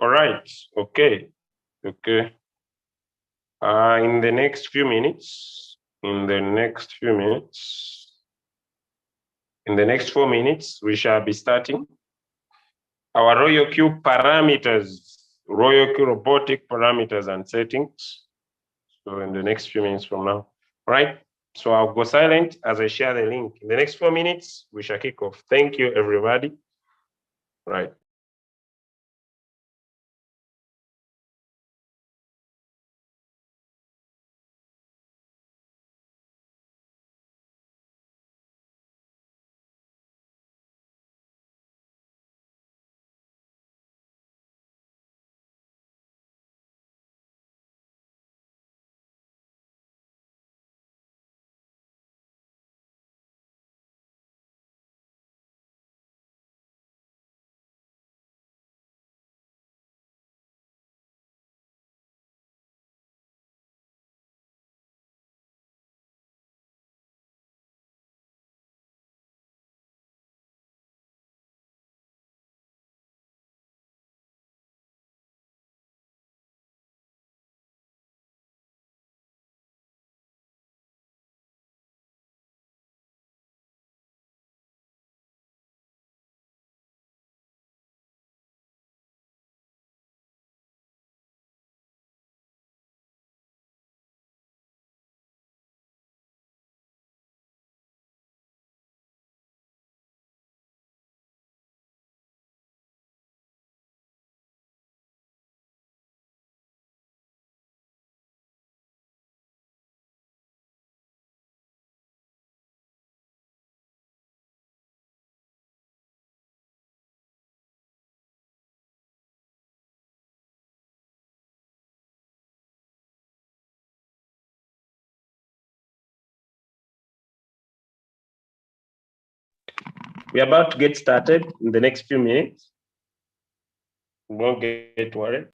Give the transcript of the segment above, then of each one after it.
All right. Okay. Okay. In the next few minutes, in the next 4 minutes, we shall be starting our Royalq parameters, Royalq robotic parameters and settings. So in the next few minutes from now, all right? So I'll go silent as I share the link. In the next 4 minutes, we shall kick off. Thank you, everybody. Right. We're about to get started in the next few minutes. Don't get worried.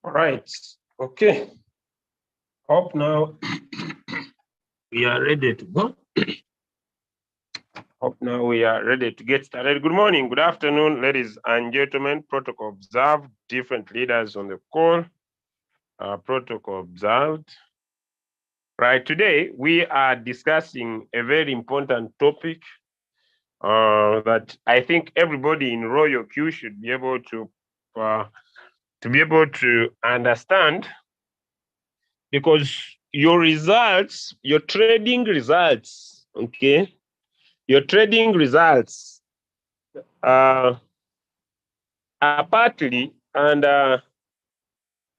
All right. Okay. Hope now we are ready to go. Hope now we are ready to get started. Good morning, good afternoon, ladies and gentlemen. Protocol observed, different leaders on the call. Protocol observed. Right, today we are discussing a very important topic that I think everybody in Royalq should be able to be able to understand, because your results, your trading results, okay, your trading results are partly and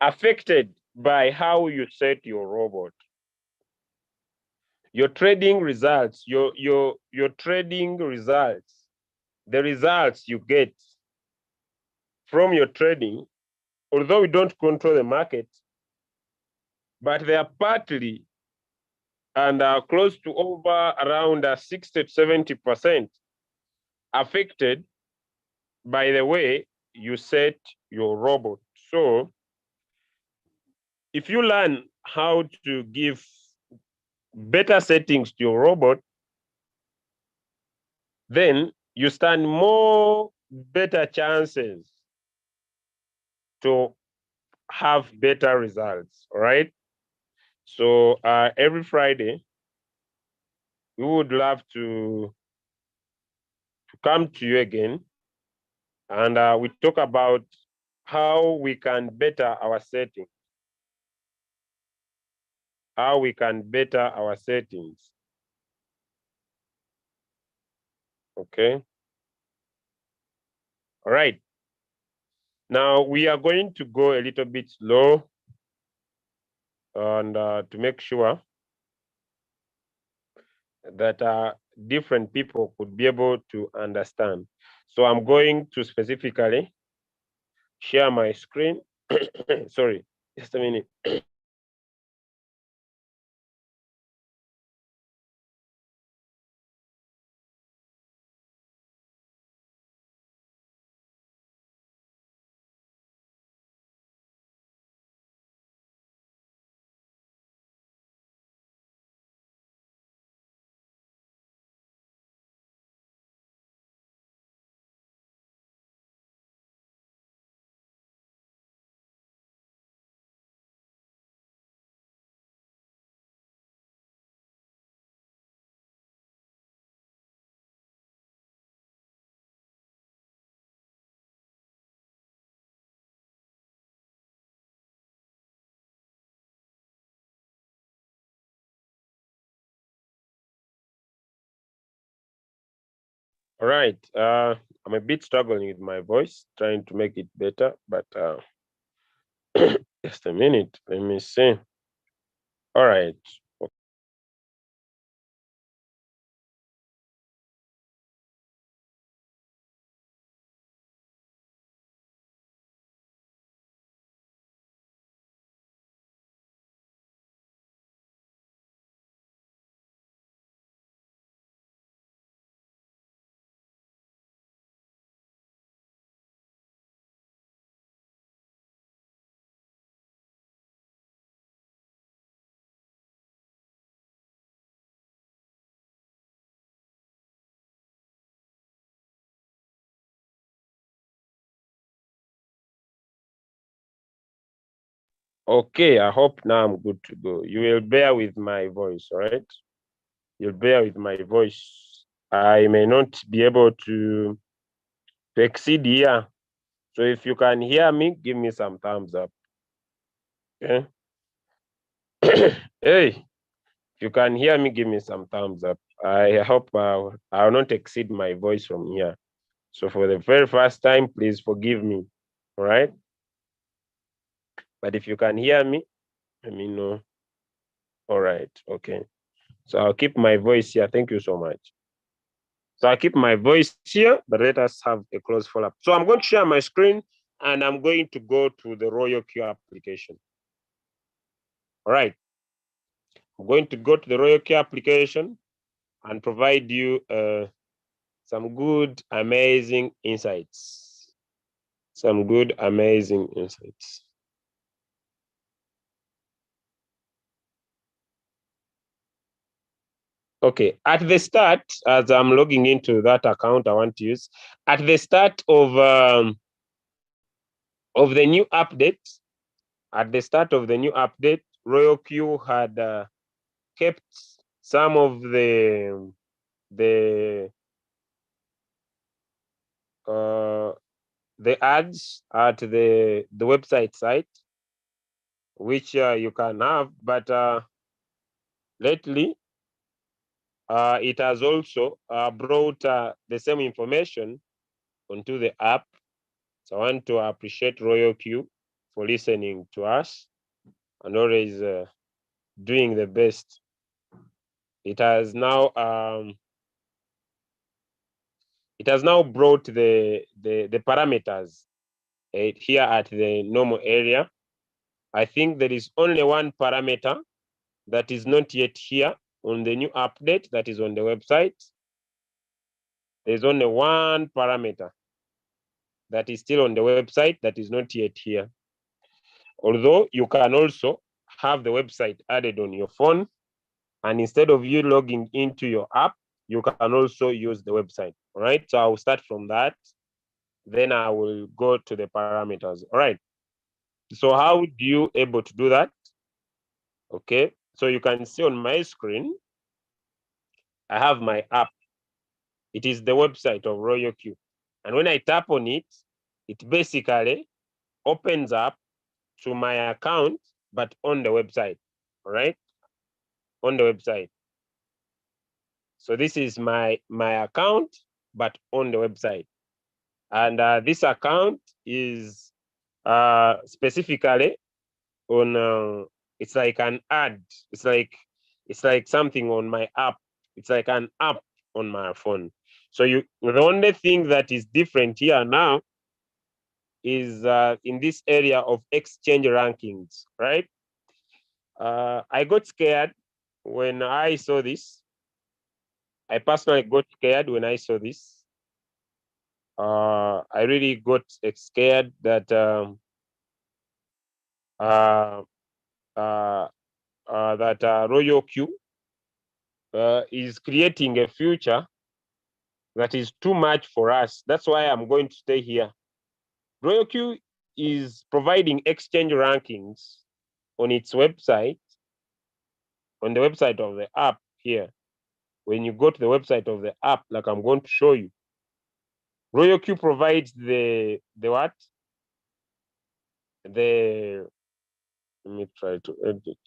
affected by how you set your robot. Your trading results, your trading results, the results you get from your trading, although we don't control the market, but they are partly and close to over around 60 to 70% affected by the way you set your robot. So if you learn how to give better settings to your robot, then you stand more better chances to have better results. All right. So every Friday, we would love to come to you again, and we talk about how we can better our settings. How we can better our settings. Okay. All right. Now we are going to go a little bit slow and to make sure that different people could be able to understand. So I'm going to specifically share my screen. Sorry, just a minute. All right. I'm a bit struggling with my voice, trying to make it better, but just a minute. Let me see. All right. Okay, I hope now I'm good to go. You will bear with my voice, all right? You'll bear with my voice. I may not be able to exceed here. So if you can hear me, give me some thumbs up. Okay. Hey, if you can hear me, give me some thumbs up. I hope I'll not exceed my voice from here. So for the very first time, please forgive me. All right. But if you can hear me, let me know. All right. Okay. So I'll keep my voice here. Thank you so much. So I'll keep my voice here, but let us have a close follow-up. So I'm going to share my screen and I'm going to go to the Royalq application. All right. I'm going to go to the Royalq application and provide you some good, amazing insights. Some good, amazing insights. Okay, at the start, as I'm logging into that account I want to use, at the start of the new update, Royalq had kept some of the uh, the ads at the website site, which you can have, but lately it has also brought the same information onto the app. So I want to appreciate Royalq for listening to us and always doing the best. It has now brought the parameters here at the normal area. I think there is only one parameter that is not yet here on the new update that is on the website. There's only one parameter that is still on the website that is not yet here. Although you can also have the website added on your phone, and instead of you logging into your app, you can also use the website. All right. So I'll start from that. Then I will go to the parameters. All right. So how do you able to do that? Okay. So you can see on my screen, I have my app. It is the website of Royalq. And when I tap on it, it basically opens up to my account, but on the website. All right. On the website. So this is my account, but on the website. And this account is specifically on it's like an ad. It's like something on my app. It's like an app on my phone. So the only thing that is different here now is in this area of exchange rankings, right? I got scared when I saw this. I personally got scared when I saw this. I really got scared that uh, uh, Royalq is creating a future that is too much for us. That's why I'm going to stay here. Royalq is providing exchange rankings on its website, on the website of the app here. When you go to the website of the app, like I'm going to show you, Royalq provides the what? Let me try to edit.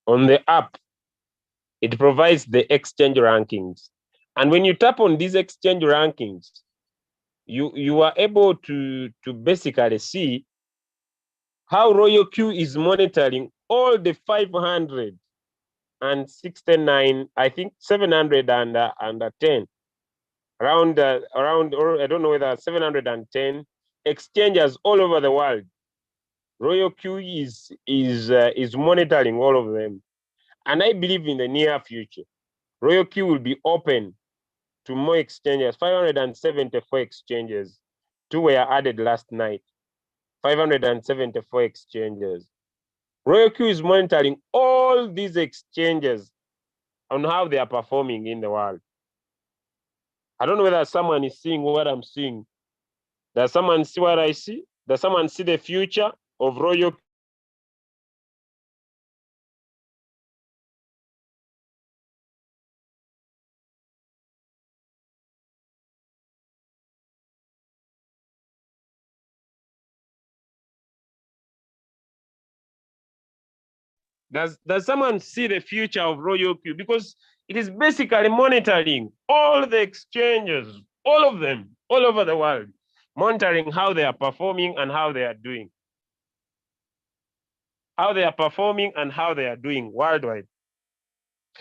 On the app, it provides the exchange rankings. And when you tap on these exchange rankings, you are able to basically see how Royalq is monitoring all the 569, I think 710, around, or I don't know whether 710 exchanges all over the world. Royalq is monitoring all of them. And I believe in the near future, Royalq will be open to more exchanges. 574 exchanges. 2 were added last night. 574 exchanges. Royalq is monitoring all these exchanges on how they are performing in the world. I don't know whether someone is seeing what I'm seeing. Does someone see what I see? Does someone see the future of Royalq? Does someone see the future of Royalq? Because it is basically monitoring all the exchanges, all of them, all over the world, monitoring how they are performing and how they are doing. How they are performing and how they are doing worldwide.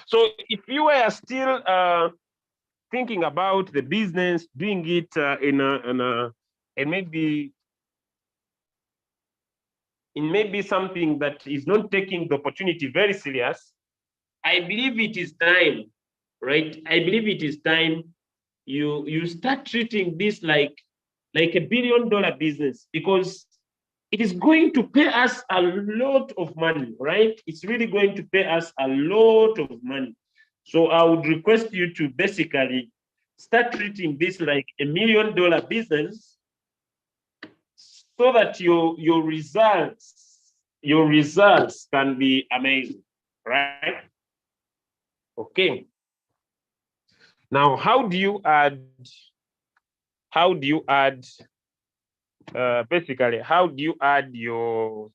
So if you were still thinking about the business, doing it and maybe something that is not taking the opportunity very serious, I believe it is time, right? I believe it is time you start treating this like $1 billion business, because it is going to pay us a lot of money, right? It's really going to pay us a lot of money. So I would request you to basically start treating this like $1 million business, so that your results can be amazing, right? Okay. Now, how do you add basically, how do you add your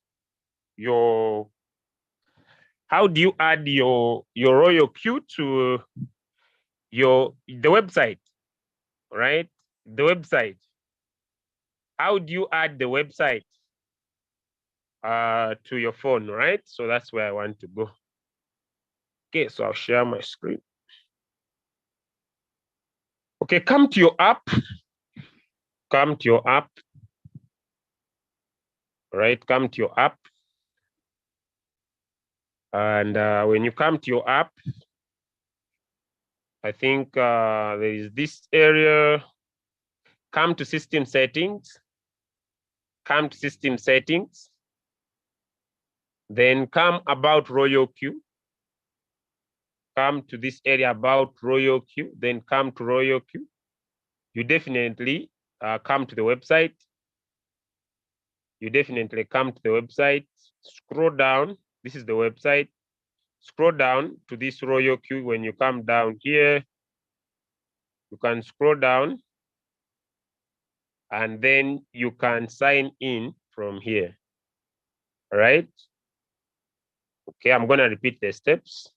how do you add your Royalq to the website, right? The website. How do you add the website to your phone, right? So that's where I want to go. Okay, so I'll share my screen. Okay, come to your app. Come to your app. Right, come to your app. And when you come to your app, I think there is this area. Come to system settings. Come to system settings. Then come about Royalq. Come to this area about Royalq. Then come to Royalq. You definitely come to the website. You definitely come to the website. Scroll down. This is the website. Scroll down to this Royalq. When you come down here, you can scroll down, and then you can sign in from here. All right. Okay, I'm gonna repeat the steps.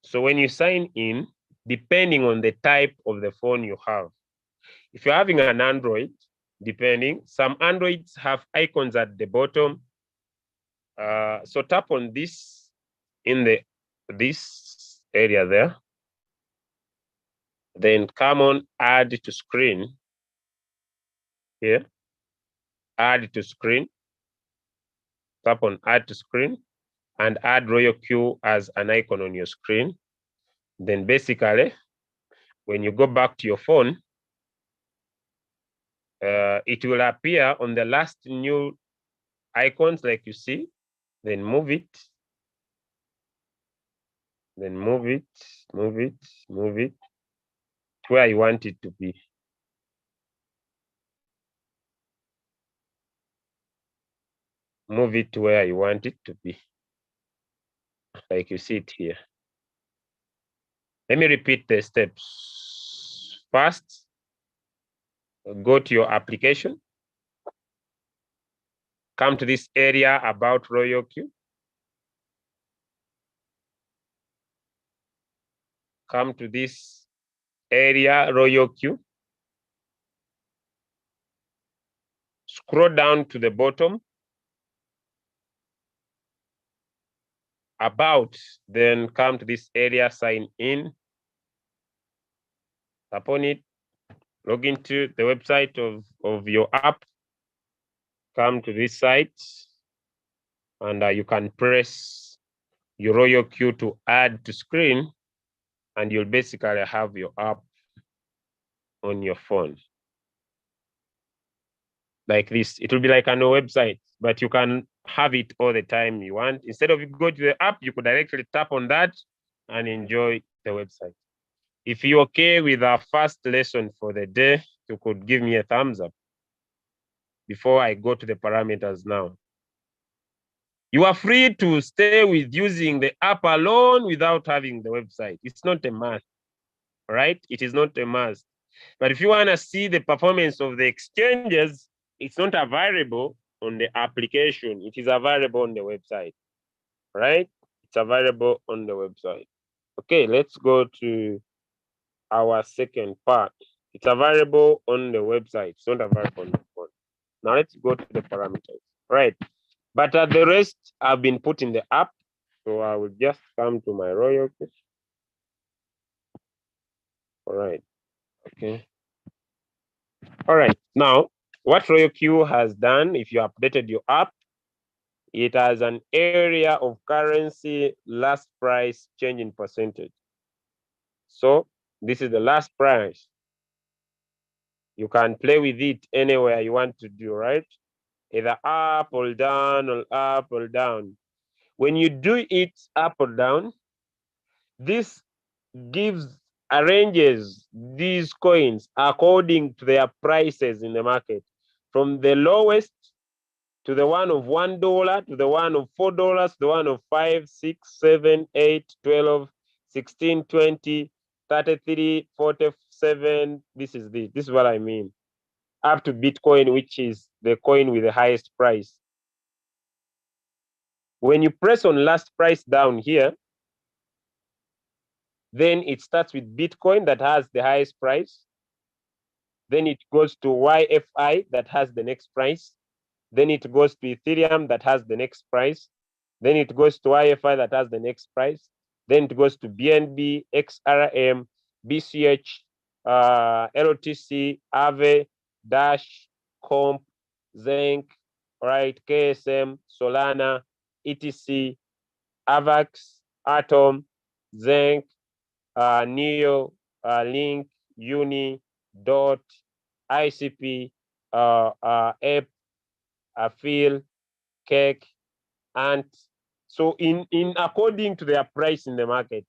So when you sign in, depending on the type of the phone you have, if you're having an Android, depending, some Androids have icons at the bottom. So tap on this in this area there. Then come on add to screen here. Add to screen. Tap on add to screen and add Royalq as an icon on your screen. Then basically, when you go back to your phone, it will appear on the last new icons like you see. Then move it. Then move it, move it, move it to where you want it to be. Move it to where you want it to be, like you see it here. Let me repeat the steps. First, go to your application. Come to this area about Royalq. Come to this area, Royalq. Scroll down to the bottom. About, then come to this area, sign in. Tap on it. Log into the website of your app. Come to this site, and you can press your Royalq to add to screen, and you'll basically have your app on your phone. Like this, it will be like on a website, but you can have it all the time you want. Instead of you go to the app, you could directly tap on that and enjoy the website. If you're okay with our first lesson for the day, you could give me a thumbs up before I go to the parameters now. You are free to stay with using the app alone without having the website. It's not a must, right? It is not a must. But if you want to see the performance of the exchanges, it's not available on the application. It is available on the website, right? It's available on the website. Okay, let's go to our second part. It's available on the website. It's not available on the phone. Now let's go to the parameters, right? But the rest have been put in the app. So I will just come to my Royalq. All right, okay. All right, now what Royalq has done, if you updated your app, it has an area of currency last price change in percentage. So this is the last price. You can play with it anywhere you want to do, right? Either up or down or up or down. When you do it up or down, this arranges these coins according to their prices in the market, from the lowest to the one of $1, to the one of $4, to the one of 5, 6, 7, 8, 12, 16, 20, 33, 47. This is what I mean. Up to Bitcoin, which is the coin with the highest price. When you press on last price down here, then it starts with Bitcoin that has the highest price. Then it goes to YFI that has the next price. Then it goes to Ethereum that has the next price. Then it goes to YFI that has the next price. Then it goes to BNB, XRM, BCH, LTC, Aave, Dash, Comp, Zinc, right, KSM, Solana, ETC, Avax, Atom, Zinc, Neo, Link, Uni, Dot, ICP, Ape, Feel, Cake, Ant. So in according to their price in the market,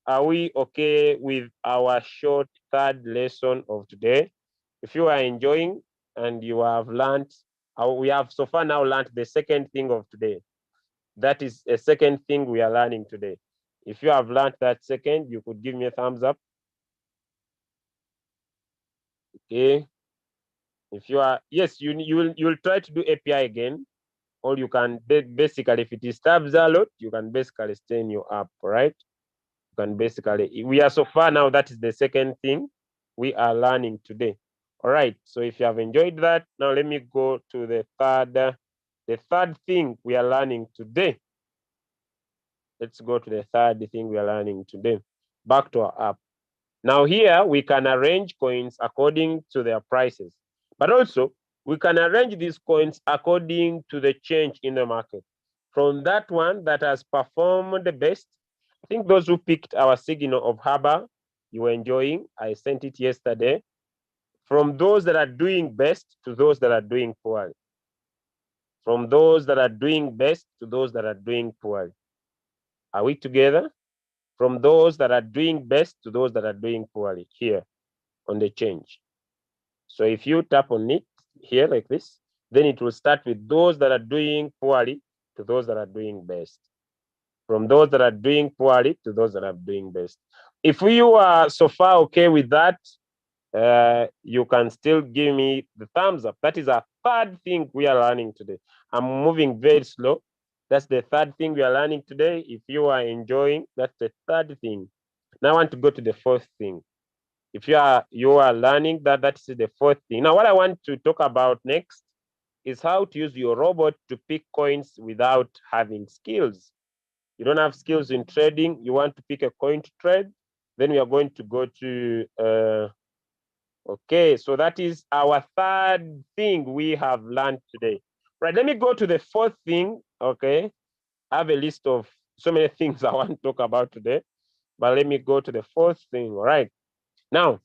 are we okay with our short third lesson of today? If you are enjoying and you have learned, we have so far now learned the second thing of today. That is a second thing we are learning today. If you have learned that second, you could give me a thumbs up. Okay. If you are, yes, you'll try to do API again, or you can basically, if it is tabs a lot, you can basically stay in your app, right? You can basically, we are so far now, that is the second thing we are learning today. All right, so if you have enjoyed that, now let me go to the third thing we are learning today. Let's go to the third thing we are learning today. Back to our app. Now here we can arrange coins according to their prices, but also we can arrange these coins according to the change in the market. From that one that has performed the best, I think those who picked our signal of Haba, you were enjoying. I sent it yesterday. From those that are doing best to those that are doing poorly. From those that are doing best to those that are doing poorly. Are we together? From those that are doing best to those that are doing poorly here on the change. So if you tap on it here like this, then it will start with those that are doing poorly to those that are doing best. From those that are doing poorly to those that are doing best. If you are so far okay with that, you can still give me the thumbs up. That is our third thing we are learning today. I'm moving very slow. That's the third thing we are learning today. If you are enjoying, that's the third thing. Now I want to go to the fourth thing. If you are learning that, that is the fourth thing. Now, what I want to talk about next is how to use your robot to pick coins without having skills. You don't have skills in trading. You want to pick a coin to trade. Then we are going to go to, okay, so that is our third thing we have learned today. Right, let me go to the fourth thing, okay? I have a list of so many things I want to talk about today, but let me go to the fourth thing, all right? Now,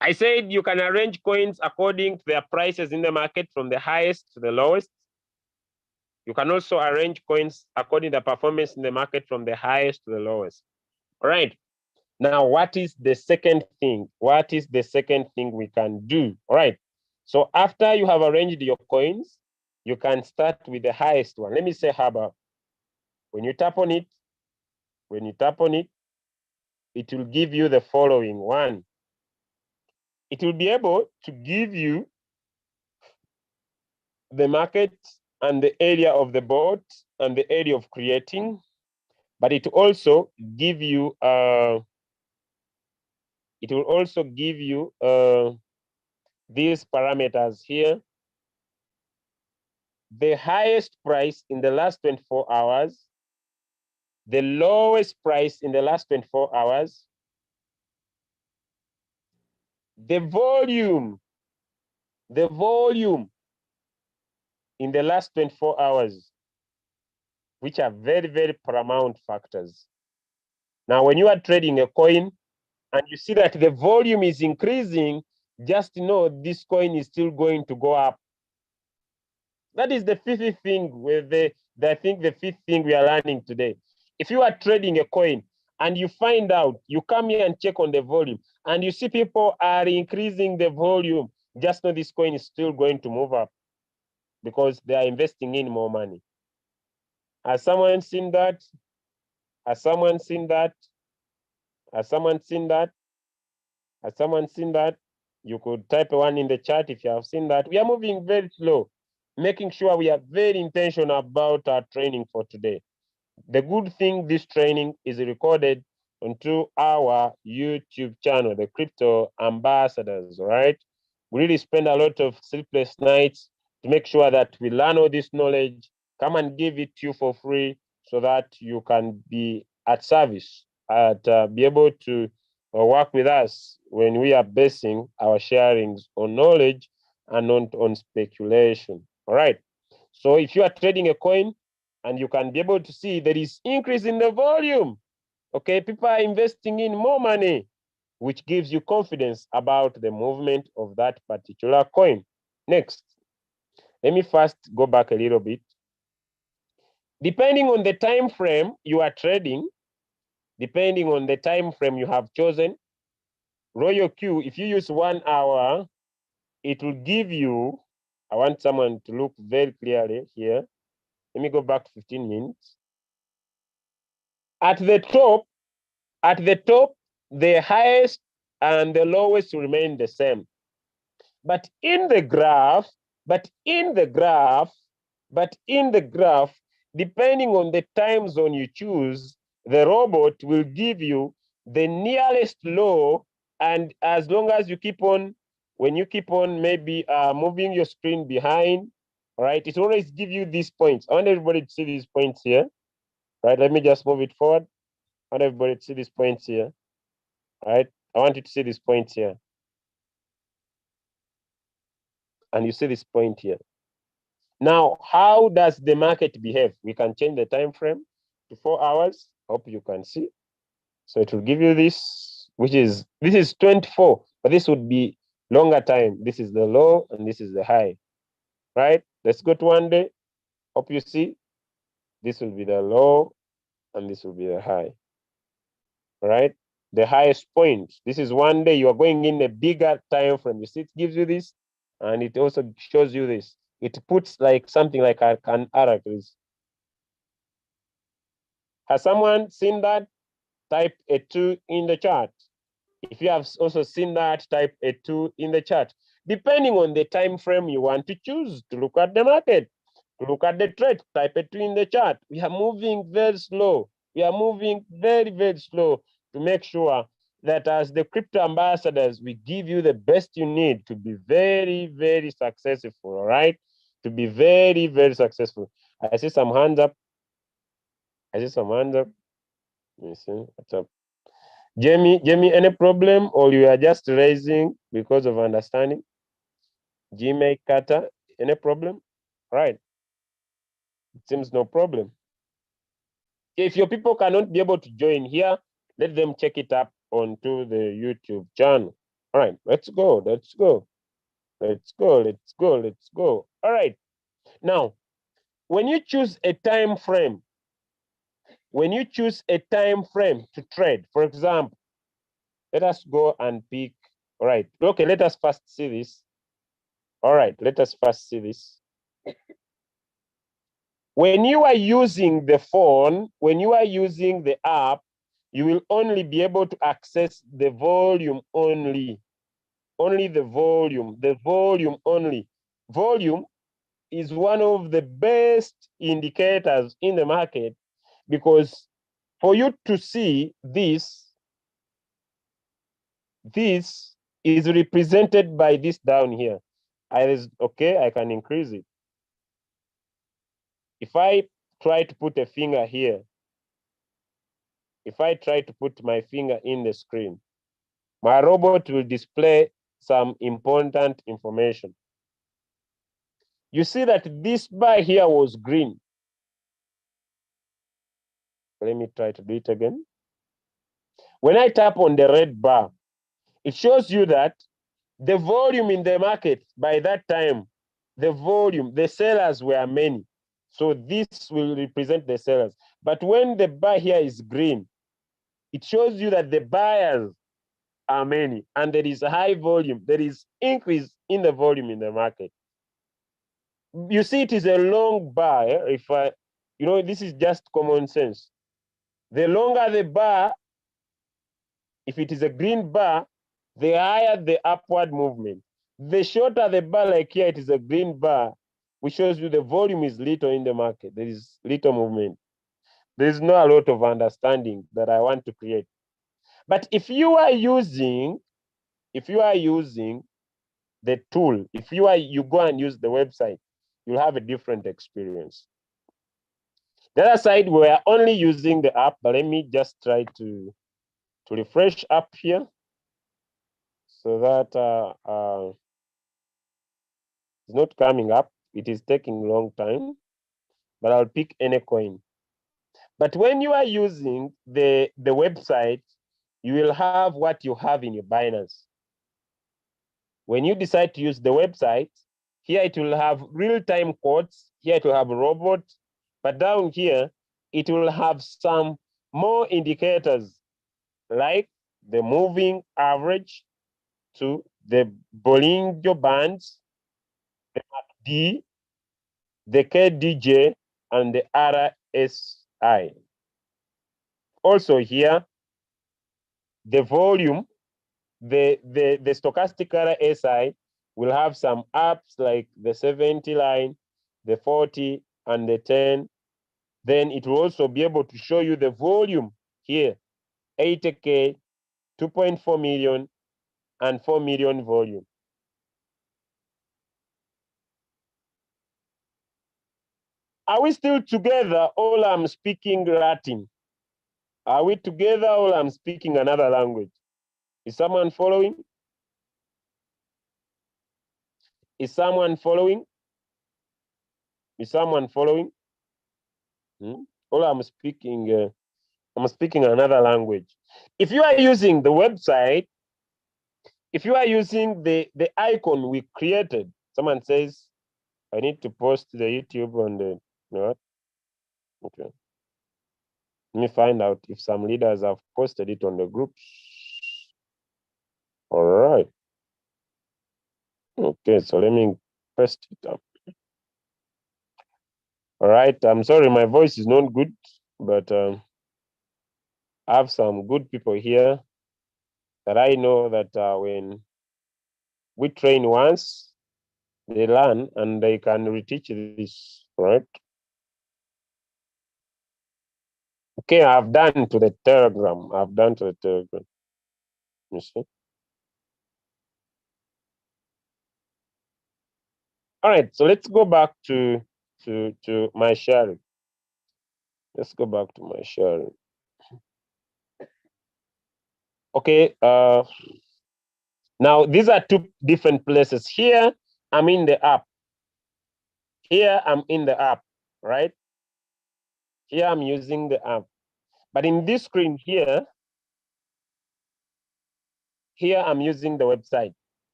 I said you can arrange coins according to their prices in the market from the highest to the lowest. You can also arrange coins according to the performance in the market from the highest to the lowest. All right. Now, what is the second thing? What is the second thing we can do? All right. So after you have arranged your coins, you can start with the highest one. Let me say Haba. When you tap on it, it will give you the following one. It will be able to give you the market and the area of the bot and the area of creating, but it will also give you these parameters here. The highest price in the last 24 hours, the lowest price in the last 24 hours, the volume in the last 24 hours, which are very, very paramount factors. Now, when you are trading a coin and you see that the volume is increasing, just know this coin is still going to go up. That is the fifth thing with I think the fifth thing we are learning today. If you are trading a coin and you find out, you come here and check on the volume and you see people are increasing the volume, just know this coin is still going to move up because they are investing in more money. Has someone seen that? Has someone seen that? Has someone seen that? Has someone seen that? You could type one in the chat if you have seen that. We are moving very slow, making sure we are very intentional about our training for today. The good thing, this training is recorded onto our YouTube channel, the Crypto Ambassadors, all right? We really spend a lot of sleepless nights to make sure that we learn all this knowledge, come and give it to you for free so that you can be at service, be able to work with us when we are basing our sharings on knowledge and not on speculation, all right? So if you are trading a coin, and you can be able to see there is increase in the volume. Okay, people are investing in more money, which gives you confidence about the movement of that particular coin. Next, let me first go back a little bit. Depending on the time frame you are trading, depending on the time frame you have chosen, Royalq, if you use 1 hour, it will give you, I want someone to look very clearly here. Let me go back 15 minutes. At the top, the highest and the lowest remain the same. But in the graph, depending on the time zone you choose, the robot will give you the nearest low. And as long as you keep on, when you keep on maybe moving your screen behind, all right, it always give you these points. I want everybody to see these points here. Right, let me just move it forward. I want everybody to see these points here. All right, I want you to see this point here. And you see this point here. Now, how does the market behave? We can change the time frame to 4 hours. Hope you can see. So it will give you this, this is 24, but this would be longer time. This is the low and this is the high, right? Let's go to 1 day. Hope you see. This will be the low and this will be the high, all right? The highest point. This is 1 day. You are going in a bigger time frame. You see, it gives you this, and it also shows you this. It puts like something like an arrow. Has someone seen that? Type a 2 in the chat. If you have also seen that, type a 2 in the chat. Depending on the time frame you want to choose to look at the market, to look at the trade, type a 2 in the chat. We are moving very slow. We are moving very, very slow to make sure that as the crypto ambassadors, we give you the best you need to be very, very successful, all right? To be very, very successful. I see some hands up. I see some hands up. Let me see. What's up? Jamie, any problem, or you are just raising because of understanding? Jimmy Carter, any problem? Right. It seems no problem. If your people cannot be able to join here, let them check it up onto the YouTube channel. All right, let's go. Let's go. Let's go. Let's go. Let's go. All right. Now, when you choose a time frame, to trade, for example, let us go and pick. All right. Okay, let us first see this. All right, let us first see this. When you are using the phone, when you are using the app, you will only be able to access the volume only. Only the volume only. Volume is one of the best indicators in the market because for you to see this is represented by this down here. Okay, I can increase it. If I try to put a finger here, if I try to put my finger in the screen, my robot will display some important information. You see that this bar here was green. Let me try to do it again. When I tap on the red bar, it shows you that the volume in the market by that time, the sellers were many. So this will represent the sellers. But when the bar here is green, it shows you that the buyers are many and there is a high volume. There is increase in the volume in the market. You see, it is a long bar. If this is just common sense. The longer the bar, if it is a green bar, the higher the upward movement. The shorter the bar, like here, it is a green bar, which shows you the volume is little in the market. There is little movement. There is not a lot of understanding that I want to create. But if you are using the tool, you go and use the website, you'll have a different experience. The other side, we're only using the app, but let me just try to refresh up here so that it's not coming up. It is taking a long time, but I'll pick any coin. But when you are using the website, you will have what you have in your Binance. When you decide to use the website, here it will have real-time quotes. Here it will have robot, but down here, it will have some more indicators like the moving average to the Bollinger Bands, the MACD, the KDJ, and the RSI. Also here, the volume, the stochastic RSI will have some ups like the 70 line, the 40, and the 10. Then it will also be able to show you the volume here, 80K, 2.4 million, and 4 million volume. Are we still together, or I'm speaking Latin? Are we together, or I'm speaking another language? Is someone following? Is someone following? Is someone following? Or I'm speaking another language. If you are using the website, if you are using the icon we created, someone says, I need to post the YouTube on the, what? Okay. Let me find out if some leaders have posted it on the groups. All right. Okay, so let me paste it up. All right, I'm sorry, my voice is not good, but I have some good people here that I know that when we train once, they learn and they can reteach this, right? Okay, I've done to the Telegram. You see? All right, so let's go back to my sharing. Let's go back to my sharing. Okay, now these are two different places. Here, I'm in the app. Here, I'm in the app, right? Here, I'm using the app. But in this screen here, I'm using the website.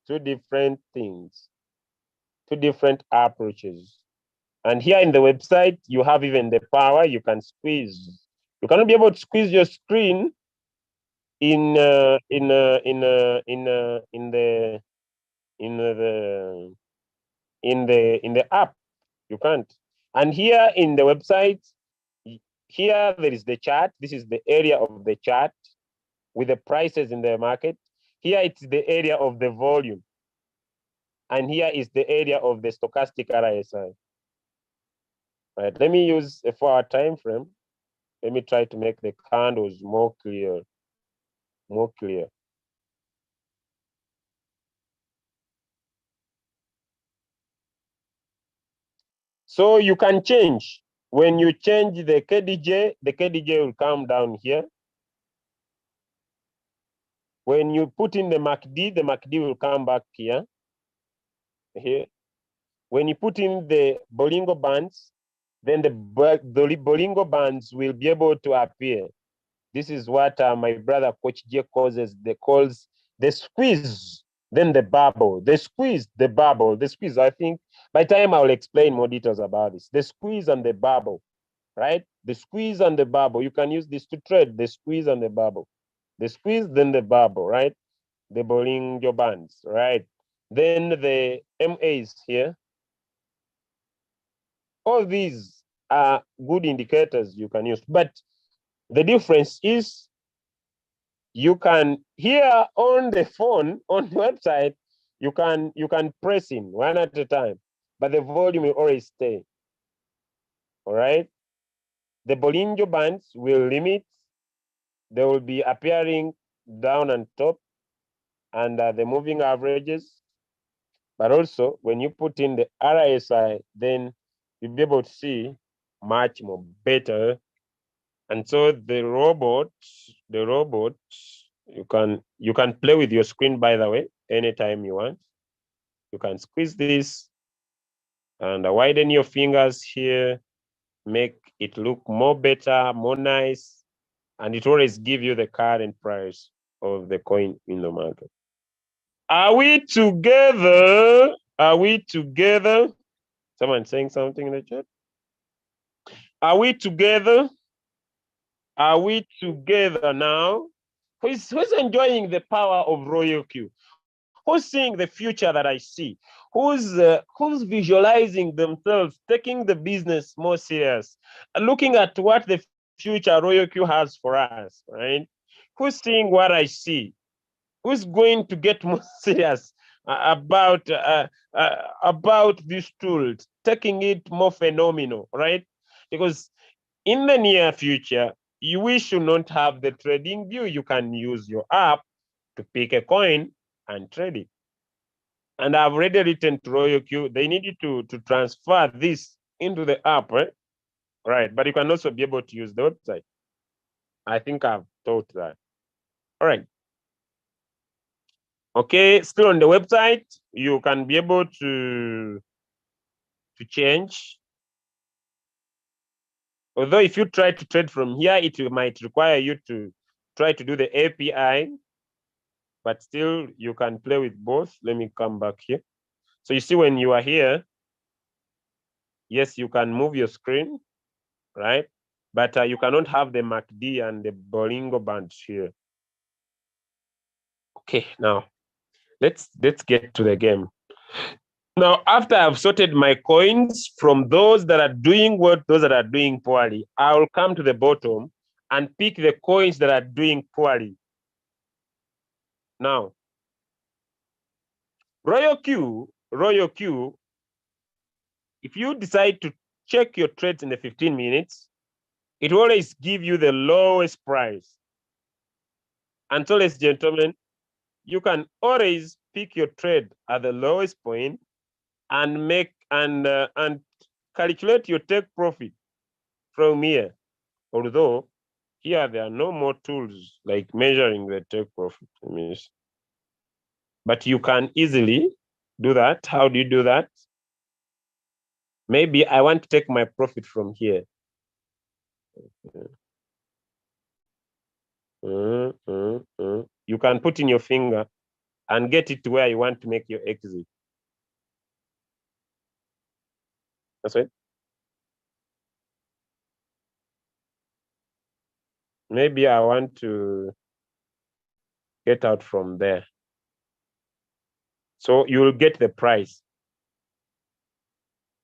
Two different things, two different approaches. And here in the website, you have even the power you can squeeze. You cannot be able to squeeze your screen in the app. You can't. And here in the website, here there is the chart. This is the area of the chart with the prices in the market. Here it's the area of the volume. And here is the area of the stochastic RSI. Right, let me use a 4-hour time frame. Let me try to make the candles more clear. So you can change. When you change the KDJ will come down here. When you put in the MACD will come back here. When you put in the Bollinger Bands, then the Bolingo bands will be able to appear. This is what my brother Coach J calls the squeeze, then the bubble, the squeeze, the bubble, the squeeze. I think by time I will explain more details about this. The squeeze and the bubble, right? The squeeze and the bubble. You can use this to trade, the squeeze and the bubble. The squeeze, then the bubble, right? The Bolingo bands, right? Then the MAs here. All these are good indicators you can use, but the difference is you can here on the phone on the website you can press in one at a time, but the volume will always stay. All right, the Bollinger bands will limit. They will be appearing down and top, and the moving averages. But also when you put in the RSI, then you'll be able to see much more better. And so the robot, you can play with your screen, by the way, anytime you want. You can squeeze this and widen your fingers here, make it look more better, more nice, and it always give you the current price of the coin in the market. Are we together? Are we together? Someone saying something in the chat? Are we together? Are we together now? Who's enjoying the power of Royalq? Who's seeing the future that I see? Who's visualizing themselves, taking the business more serious, looking at what the future Royalq has for us, right? Who's seeing what I see? Who's going to get more serious about this tool, taking it more phenomenal, right? Because in the near future, we should not have the trading view. You can use your app to pick a coin and trade it. And I've already written to Royalq. They needed to transfer this into the app, right? Right, but you can also be able to use the website. I think I've taught that. All right. Okay, still on the website, you can be able to change. Although if you try to trade from here, it might require you to try to do the API, but still you can play with both. Let me come back here. So you see when you are here, yes, you can move your screen, right? But you cannot have the MACD and the Bolingo bands here. Okay, now let's get to the game. Now, after I've sorted my coins from those that are doing well, those that are doing poorly, I will come to the bottom and pick the coins that are doing poorly. Now, Royalq, if you decide to check your trades in the 15 minutes, it will always give you the lowest price. And so, ladies and gentlemen, you can always pick your trade at the lowest point and make and calculate your take profit from here. Although here there are no more tools like measuring the take profit. But you can easily do that. How do you do that? Maybe I want to take my profit from here. You can put in your finger and get it to where you want to make your exit. That's right. Maybe I want to get out from there. So you will get the price.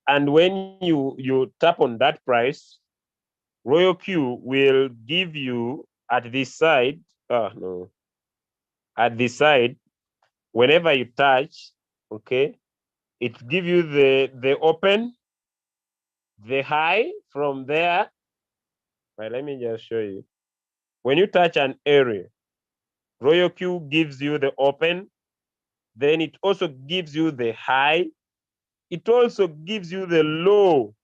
And when you tap on that price, Royalq will give you at this side, at this side, whenever you touch, okay, it gives you the open, the high from there. Right, let me just show you. When you touch an area, Royalq gives you the open, then it also gives you the high. It also gives you the low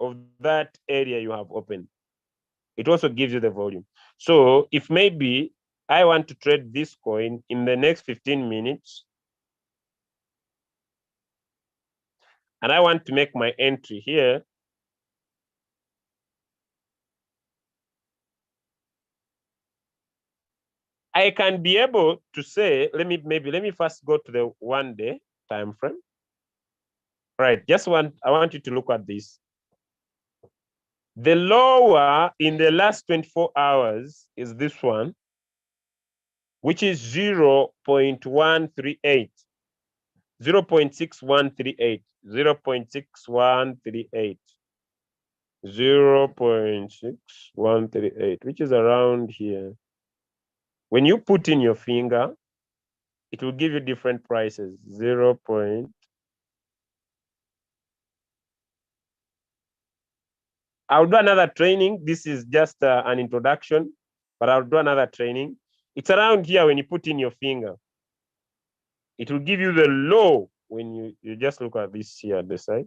of that area you have opened. It also gives you the volume. So if maybe I want to trade this coin in the next 15 minutes, and I want to make my entry here, I can be able to say, let me first go to the 1 day time frame. Right, I want you to look at this. The lower in the last 24 hours is this one, which is 0.138. 0.6138. 0.6138. 0.6138, which is around here. When you put in your finger, it will give you different prices. 0. I'll do another training. This is just an introduction, but I'll do another training. It's around here when you put in your finger. It will give you the low when you just look at this here at the side.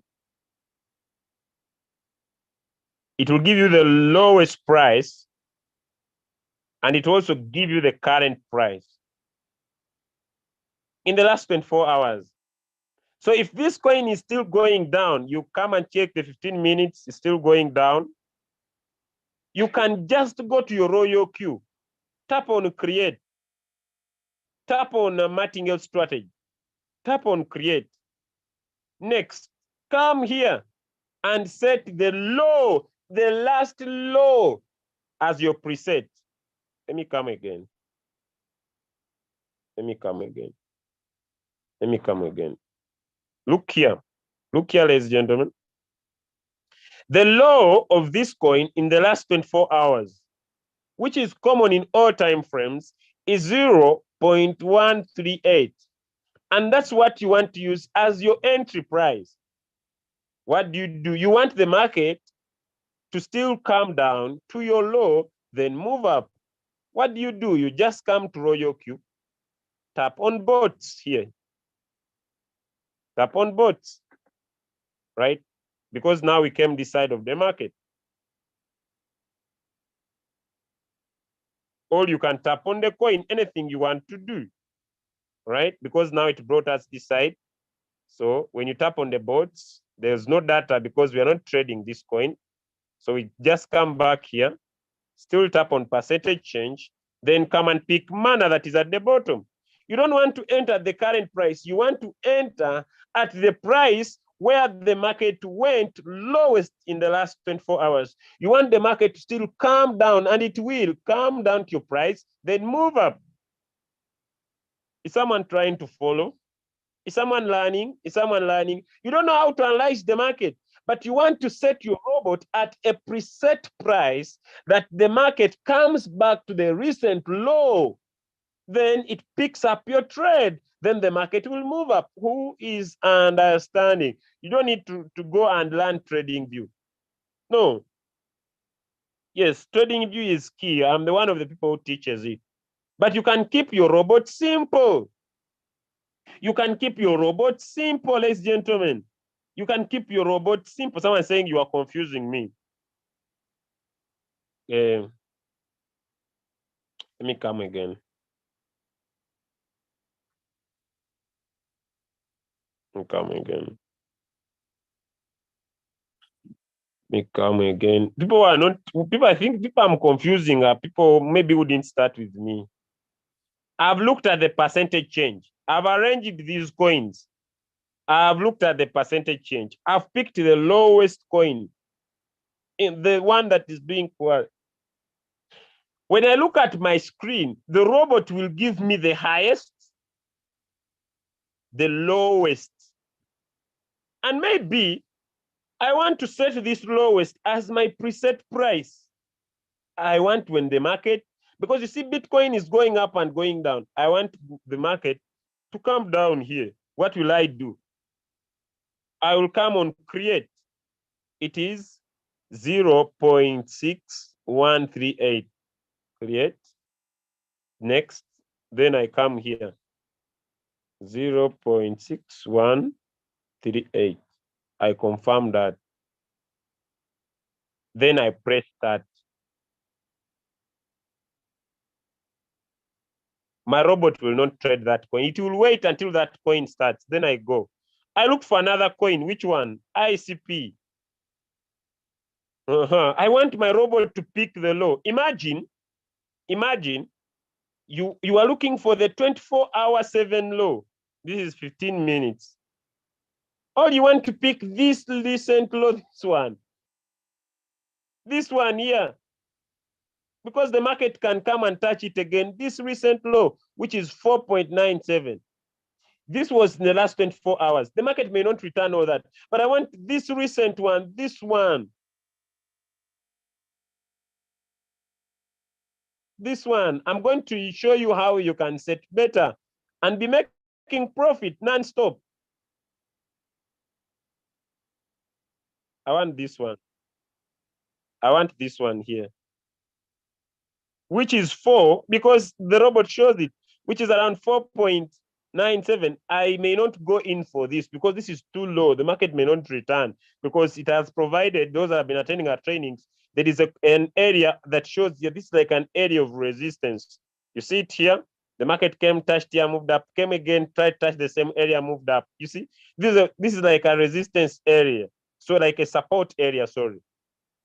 It will give you the lowest price, and it will also give you the current price in the last 24 hours. So if this coin is still going down, you come and check the 15 minutes, it's still going down. You can just go to your Royalq, tap on create, tap on martingale strategy, tap on create. Next, come here and set the low, the last low as your preset. Let me come again. Let me come again. Let me come again. Look here. Look here, ladies and gentlemen. The low of this coin in the last 24 hours, which is common in all time frames, is 0.138. And that's what you want to use as your entry price. What do? You want the market to still come down to your low, then move up. What do? You just come to Royalq, tap on bots here. Tap on bots, right? Because now we came this side of the market. Or you can tap on the coin, anything you want to do, right? Because now it brought us this side. So when you tap on the bots, there's no data because we are not trading this coin. So we just come back here, still tap on percentage change, then come and pick mana that is at the bottom. You don't want to enter the current price. You want to enter at the price where the market went lowest in the last 24 hours. You want the market to still come down, and it will come down to your price, then move up. Is someone trying to follow? Is someone learning? Is someone learning? You don't know how to analyze the market, but you want to set your robot at a preset price that the market comes back to the recent low. Then it picks up your trade. Then the market will move up. Who is understanding? You don't need to go and learn trading view. No. Yes, trading view is key. I'm the one of the people who teaches it. But you can keep your robot simple. You can keep your robot simple, ladies and gentlemen. You can keep your robot simple. Someone saying you are confusing me. Let me come again. Come again. Me come again. People are not. People, I think people I'm confusing are people maybe who didn't start with me. I've looked at the percentage change. I've arranged these coins. I've looked at the percentage change. I've picked the lowest coin, in the one that is doing well. When I look at my screen, the robot will give me the highest, the lowest. And maybe I want to set this lowest as my preset price. I want when the market, because you see Bitcoin is going up and going down. I want the market to come down here. What will I do? I will come on create. It is 0.6138. Create. Next. Then I come here. 0.6138. I confirm that. Then I press start. My robot will not trade that coin. It will wait until that coin starts. Then I go. I look for another coin. Which one? ICP. I want my robot to pick the low. Imagine You are looking for the 24-hour 7 low. This is 15 minutes. Or you want to pick this recent low, this one. This one here. Because the market can come and touch it again. This recent low, which is 4.97. This was in the last 24 hours. The market may not return all that, but I want this recent one, this one. This one. I'm going to show you how you can set better and be making profit non-stop. I want this one. I want this one here, which is 4, because the robot shows it, which is around 4.97. I may not go in for this because this is too low. The market may not return because it has provided, those that have been attending our trainings, there is an area that shows here, this is like an area of resistance. You see it here? The market came, touched here, moved up, came again, tried to touch the same area, moved up. You see, this is like a resistance area. So like a support area, sorry.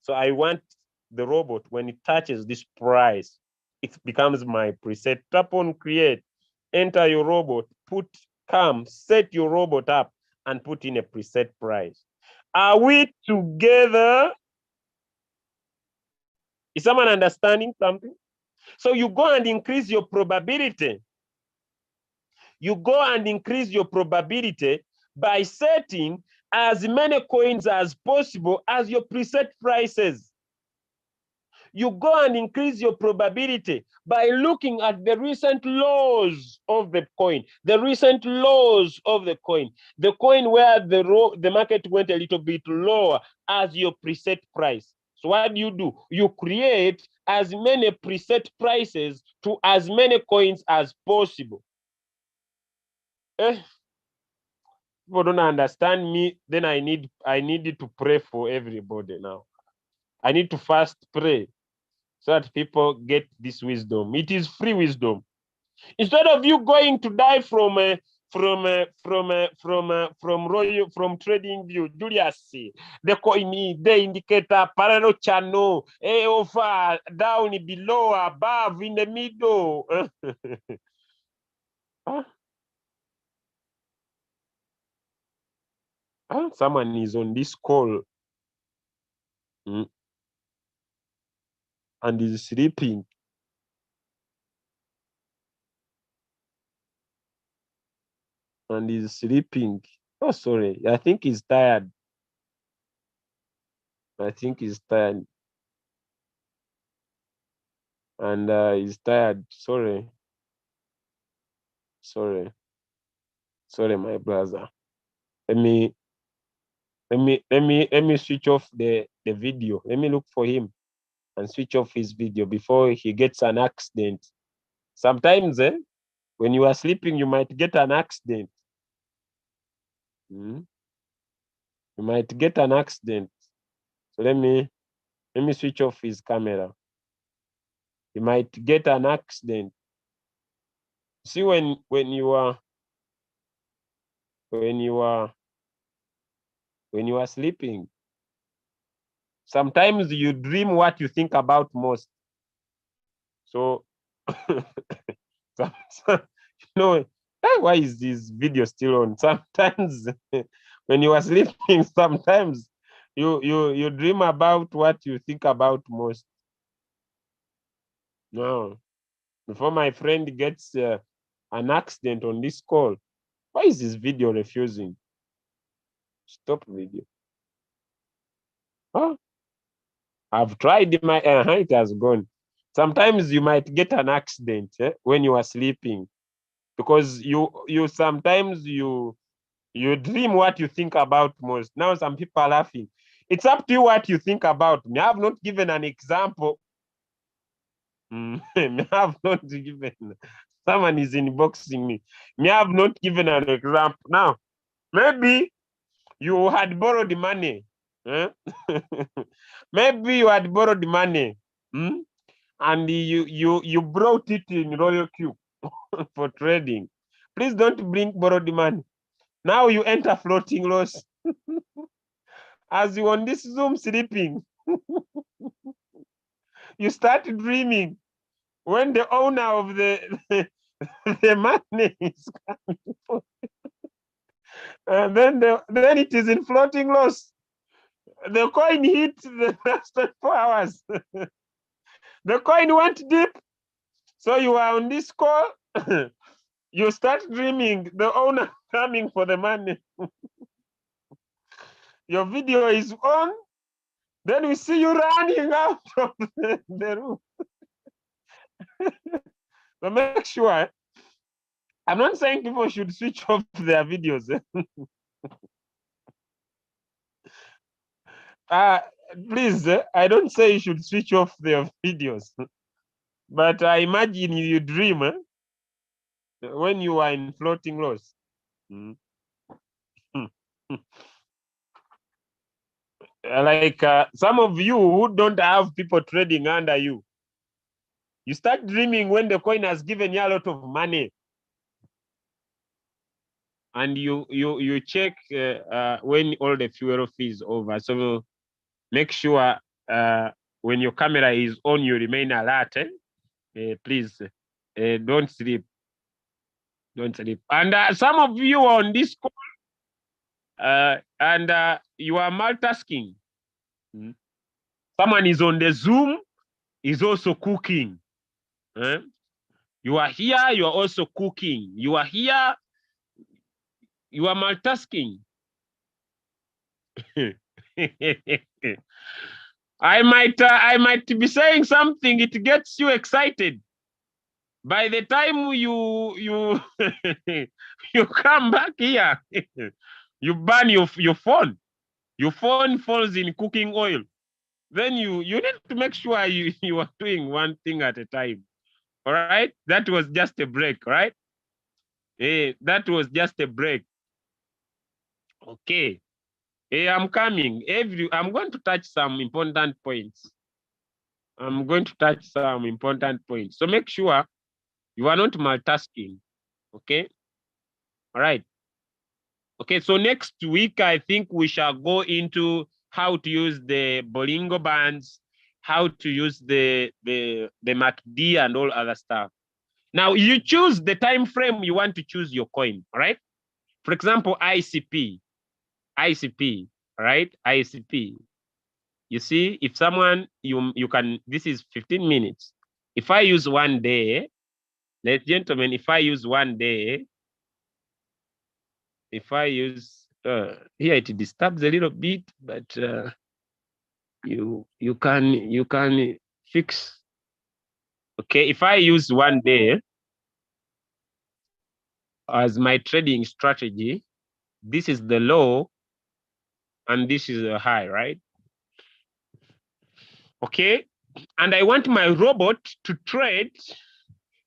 So I want the robot, when it touches this price, it becomes my preset. Tap on create, enter your robot, set your robot up and put in a preset price. Are we together? Is someone understanding something? So you go and increase your probability. You go and increase your probability by setting as many coins as possible as your preset prices. You go and increase your probability by looking at the recent lows of the coin, the recent lows of the coin where the market went a little bit lower as your preset price. So what do? You create as many preset prices to as many coins as possible. People don't understand me, then I need to pray for everybody now. I need to first pray so that people get this wisdom. It is free wisdom. Instead of you going to die from trading view, Julius, the coin, the indicator, parallel channel, over, down, below, above, in the middle. Someone is on this call and is sleeping. Oh, sorry. I think he's tired. And he's tired. Sorry, my brother. Let me switch off the video. Let me look for him and switch off his video before he gets an accident. Sometimes, when you are sleeping, you might get an accident. You might get an accident. So let me switch off his camera. You might get an accident. See, when you are sleeping, sometimes you dream what you think about most. So, why is this video still on? Sometimes when you are sleeping, sometimes you dream about what you think about most. No, before my friend gets an accident on this call, why is this video refusing? Stop video. Oh, I've tried my it has gone. Sometimes you might get an accident when you are sleeping, because you sometimes you dream what you think about most. Now some people are laughing. It's up to you what you think about me. I have not given an example. I have not given. Someone is inboxing me. I have not given an example. Now, maybe you had borrowed money. Maybe you had borrowed money, and you brought it in Royalq for trading. Please don't bring borrowed money. Now you enter floating loss. As you on this Zoom sleeping, you start dreaming. when the owner of the money is coming, then it is in floating loss. The coin hit the last 24 hours. The coin went deep. So you are on this call. You start dreaming the owner coming for the money. Your video is on. Then we see you running out of the room. So make sure. I'm not saying people should switch off their videos. Please, I don't say you should switch off their videos. But I imagine you dream when you are in floating loss. Mm. Like some of you who don't have people trading under you, you start dreaming when the coin has given you a lot of money, and you check when all the fuel fee is over. So make sure when your camera is on, you remain alert. Please don't sleep. Don't sleep. And some of you are on this call, and you are multitasking. Mm. Someone is on the Zoom, is also cooking. You are here, you are also cooking. You are here, you are multitasking. I might be saying something, it gets you excited. By the time you you come back here, you burn your phone. Your phone falls in cooking oil. Then you need to make sure you are doing one thing at a time. All right? That was just a break, right? That was just a break. Okay. I'm coming. I'm going to touch some important points. I'm going to touch some important points. So make sure you are not multitasking. Okay. All right. Okay. So next week, I think we shall go into how to use the Bolingo bands, how to use the MACD and all other stuff. Now you choose the time frame you want to choose your coin. All right. For example, ICP, right? ICP. You see, if someone, you can, this is 15 minutes. If I use 1 day, ladies and gentlemen, if I use 1 day, if I use, here it disturbs a little bit, but you can fix. Okay, if I use 1 day as my trading strategy, this is the low and this is the high, right? Okay, and I want my robot to trade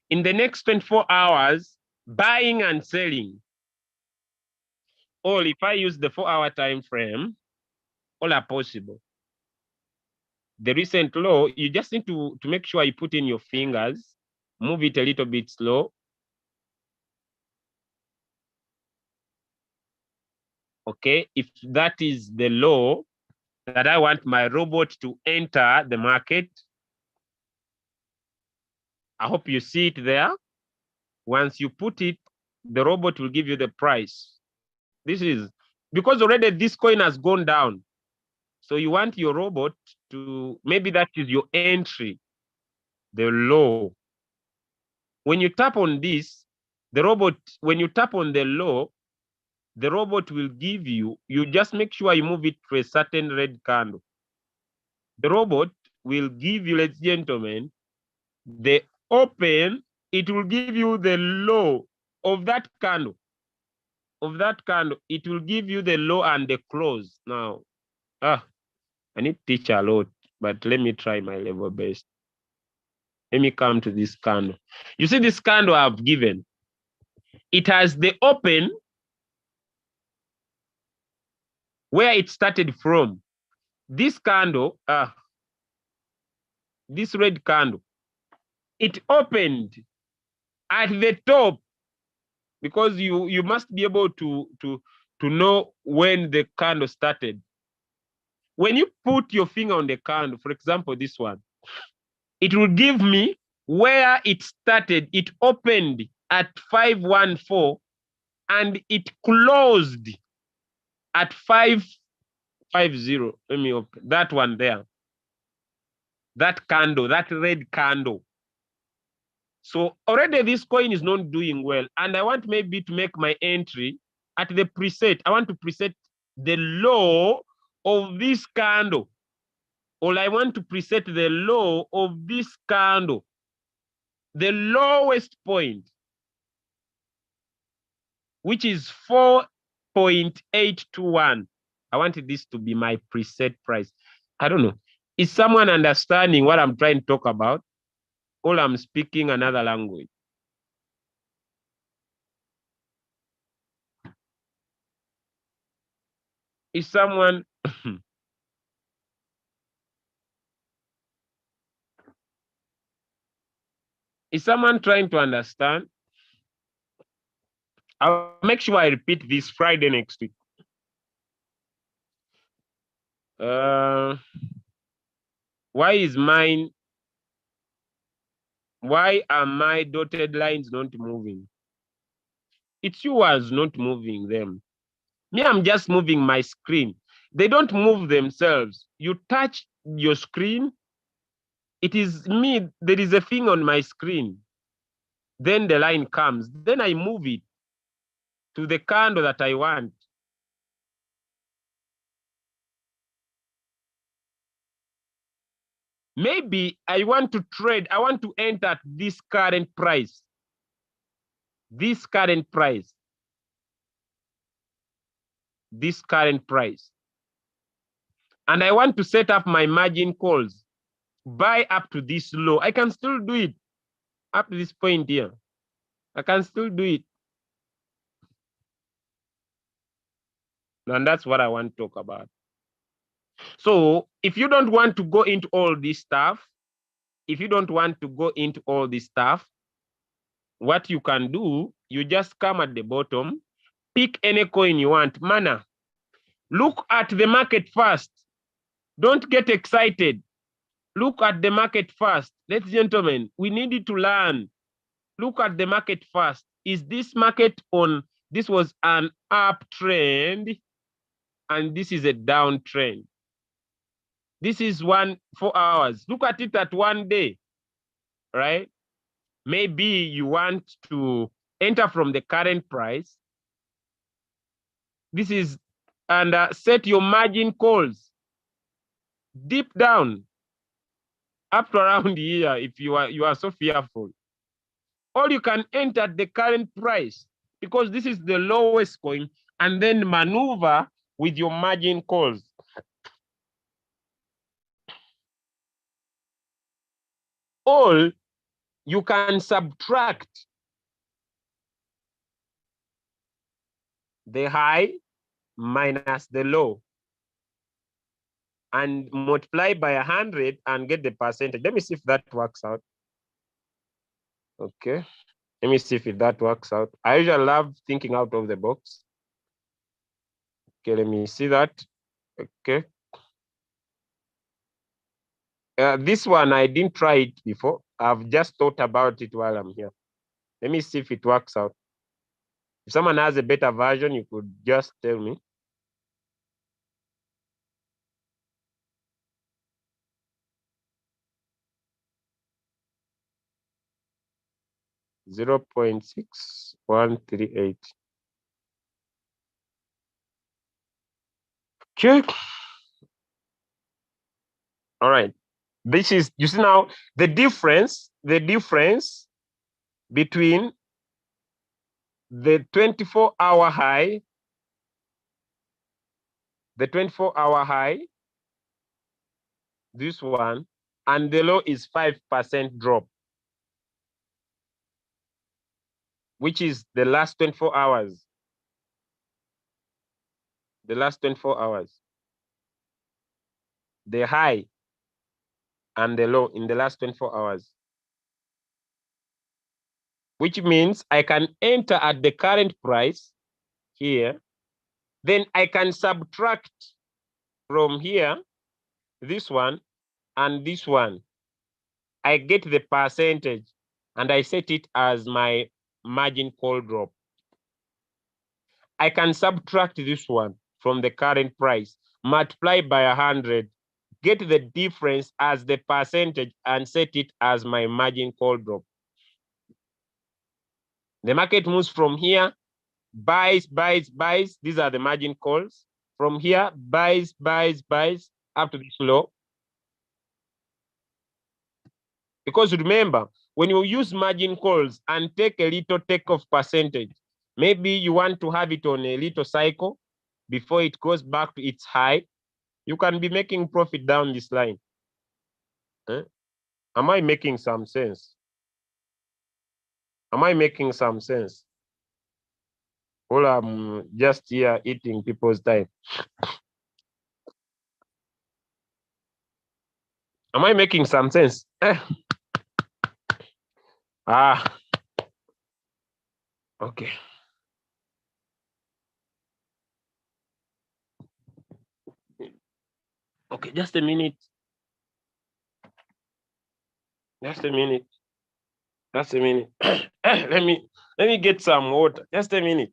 in the next 24 hours, buying and selling. Or if I use the 4-hour time frame, all are possible. The recent low, you just need to make sure you put in your fingers, move it a little bit slow. Okay, if that is the low that I want my robot to enter the market, I hope you see it there. Once you put it, the robot will give you the price. This is because already this coin has gone down. So you want your robot to, maybe that is your entry, the low. When you tap on this, the robot, when you tap on the low, the robot will give you, you just make sure you move it to a certain red candle. The robot will give you, ladies and gentlemen, the open, it will give you the low of that candle. Of that candle, it will give you the low and the close. Now, I need to teach a lot, but let me try my level best. Let me come to this candle. You see this candle I've given? It has the open where it started from. This candle, this red candle, it opened at the top, because you must be able to know when the candle started. When you put your finger on the candle, for example, this one, it will give me where it started, it opened at 514 and it closed at 550. Let me open that one there. That candle, that red candle. So already this coin is not doing well. And I want maybe to make my entry at the preset. I want to preset the low of this candle. Or I want to preset the low of this candle. The lowest point, which is 4.821. I wanted this to be my preset price. I don't know. Is someone understanding what I'm trying to talk about? Or I'm speaking another language? Is someone is someone trying to understand? I'll make sure I repeat this Friday next week. Why are my dotted lines not moving? It's yours not moving them. Me, I'm just moving my screen. They don't move themselves. You touch your screen, it is me. There is a thing on my screen. Then the line comes. Then I move it to the candle that I want. Maybe I want to trade. I want to enter at this current price. This current price. This current price. And I want to set up my margin calls. Buy up to this low. I can still do it up to this point here. I can still do it. And that's what I want to talk about. So if you don't want to go into all this stuff, what you can do, you just come at the bottom, pick any coin you want. Mana, look at the market first. Don't get excited. Look at the market first. Ladies and gentlemen, we need to learn. Look at the market first. Is this market on? This was an uptrend, and this is a downtrend. This is 4 hours. Look at it at 1 day, right? Maybe you want to enter from the current price. This is, and set your margin calls deep down up to around here if you are so fearful. Or you can enter at the current price because this is the lowest coin, and then maneuver with your margin calls. Or you can subtract the high minus the low and multiply by 100 and get the percentage. Let me see if that works out. Okay. Let me see if that works out. I usually love thinking out of the box. Okay, let me see that. Okay. This one, I didn't try it before. I've just thought about it while I'm here. Let me see if it works out. If someone has a better version, you could just tell me. $0.6138. Okay. All right. This is, you see now, the difference between the 24-hour high, this one, and the low is 5% drop, which is the last 24 hours. The last 24 hours. The high and the low in the last 24 hours. Which means I can enter at the current price here. Then I can subtract from here this one and this one. I get the percentage and I set it as my margin call drop. I can subtract this one from the current price, multiply by 100, get the difference as the percentage and set it as my margin call drop. The market moves from here, buys, buys, buys. These are the margin calls. From here, buys, buys, buys up to this low. Because remember, when you use margin calls and take a little takeoff percentage, maybe you want to have it on a little cycle before it goes back to its high, you can be making profit down this line. Am I making some sense? Am I making some sense? Or I'm just here eating people's time? Am I making some sense? Okay. Okay, just a minute. Just a minute. Just a minute. let me get some water. Just a minute.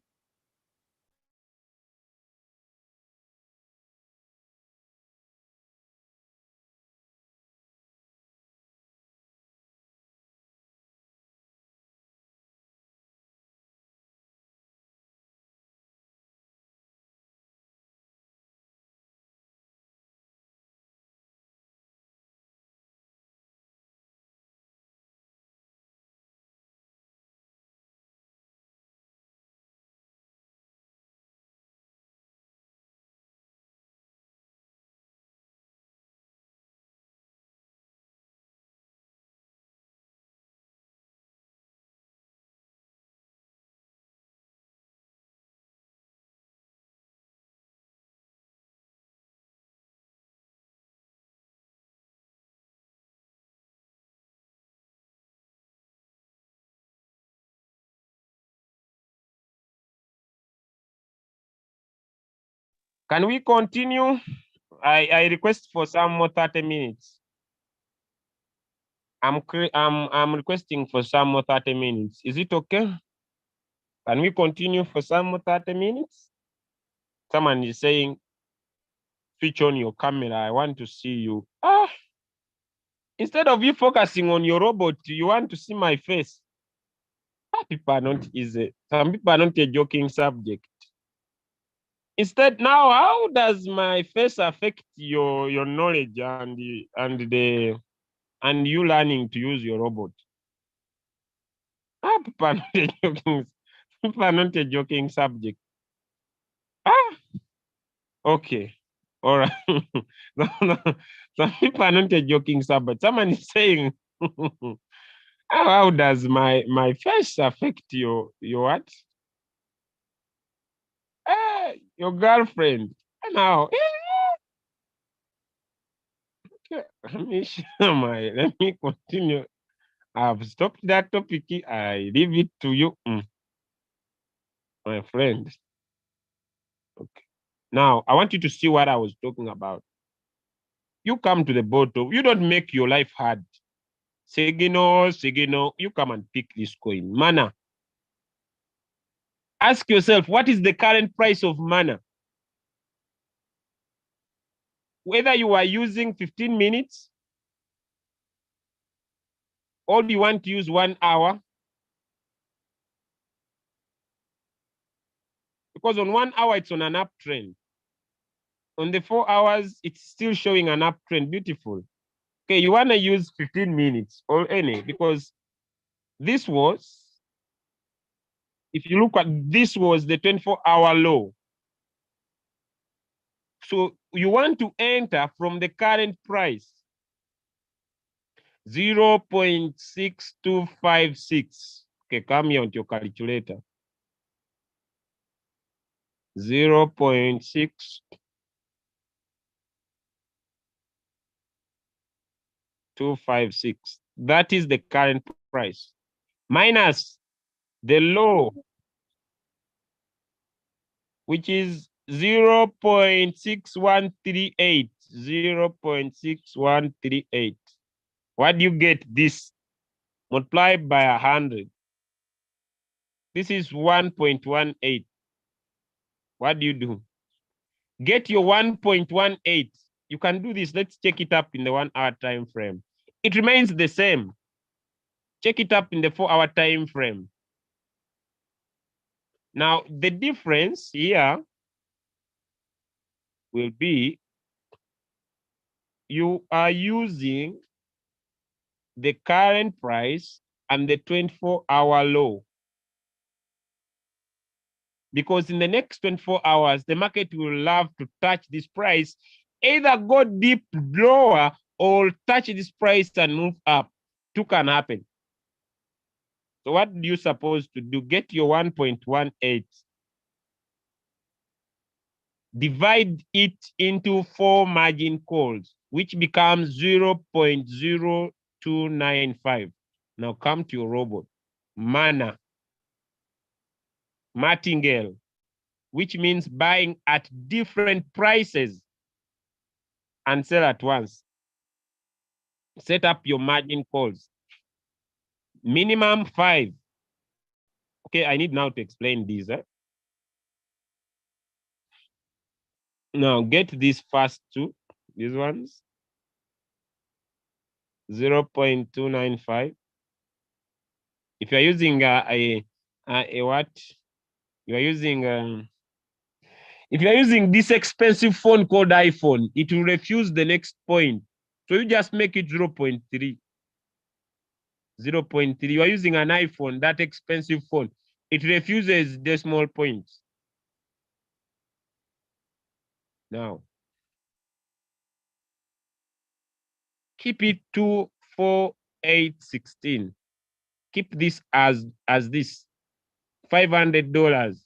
Can we continue? I request for some more 30 minutes. I'm requesting for some more 30 minutes. Is it okay? Can we continue for some more 30 minutes? Someone is saying, switch on your camera. I want to see you. Instead of you focusing on your robot, you want to see my face. People are not easy. Some people are not a joking subject. Instead, now, how does my face affect your knowledge and you learning to use your robot? People are not a joking. People are not a joking subject. Okay. All right. No. Some people are not a joking subject. Someone is saying, how does my face affect your what? Your girlfriend. Now, let me continue. I've stopped that topic. I leave it to you, my friend. Okay. Now, I want you to see what I was talking about. You come to the bottom. You don't make your life hard. Signal, you come and pick this coin. Mana. Ask yourself, what is the current price of mana? Whether you are using 15 minutes or you want to use 1 hour. Because on 1 hour, it's on an uptrend. On the 4 hours, it's still showing an uptrend. Beautiful. Okay, you want to use 15 minutes or any, because this was, if you look at this was the 24-hour low. So you want to enter from the current price, 0.6256. Okay, come here on your calculator. 0.6256. That is the current price. Minus the low, which is 0.6138. 0.6138. What do you get? This multiplied by 100. This is 1.18. What do you do? Get your 1.18. You can do this. Let's check it up in the 1 hour time frame. It remains the same. Check it up in the 4 hour time frame. Now, the difference here will be you are using the current price and the 24-hour low. Because in the next 24 hours, the market will love to touch this price, either go deep lower or touch this price and move up. Two can happen. So what do you suppose to do? Get your 1.18. Divide it into 4 margin calls, which becomes 0.0295. Now come to your robot. Mana. Martingale, which means buying at different prices and sell at once. Set up your margin calls. Minimum 5. Okay, I need now to explain these. Now get these first two, these ones. 0.295. If you're using a what? You're using if you're using this expensive phone called iPhone, it will refuse the next point. So you just make it 0.3. 0.3. You are using an iPhone, that expensive phone. It refuses decimal points. Now, keep it to 4,816. Keep this as this $500.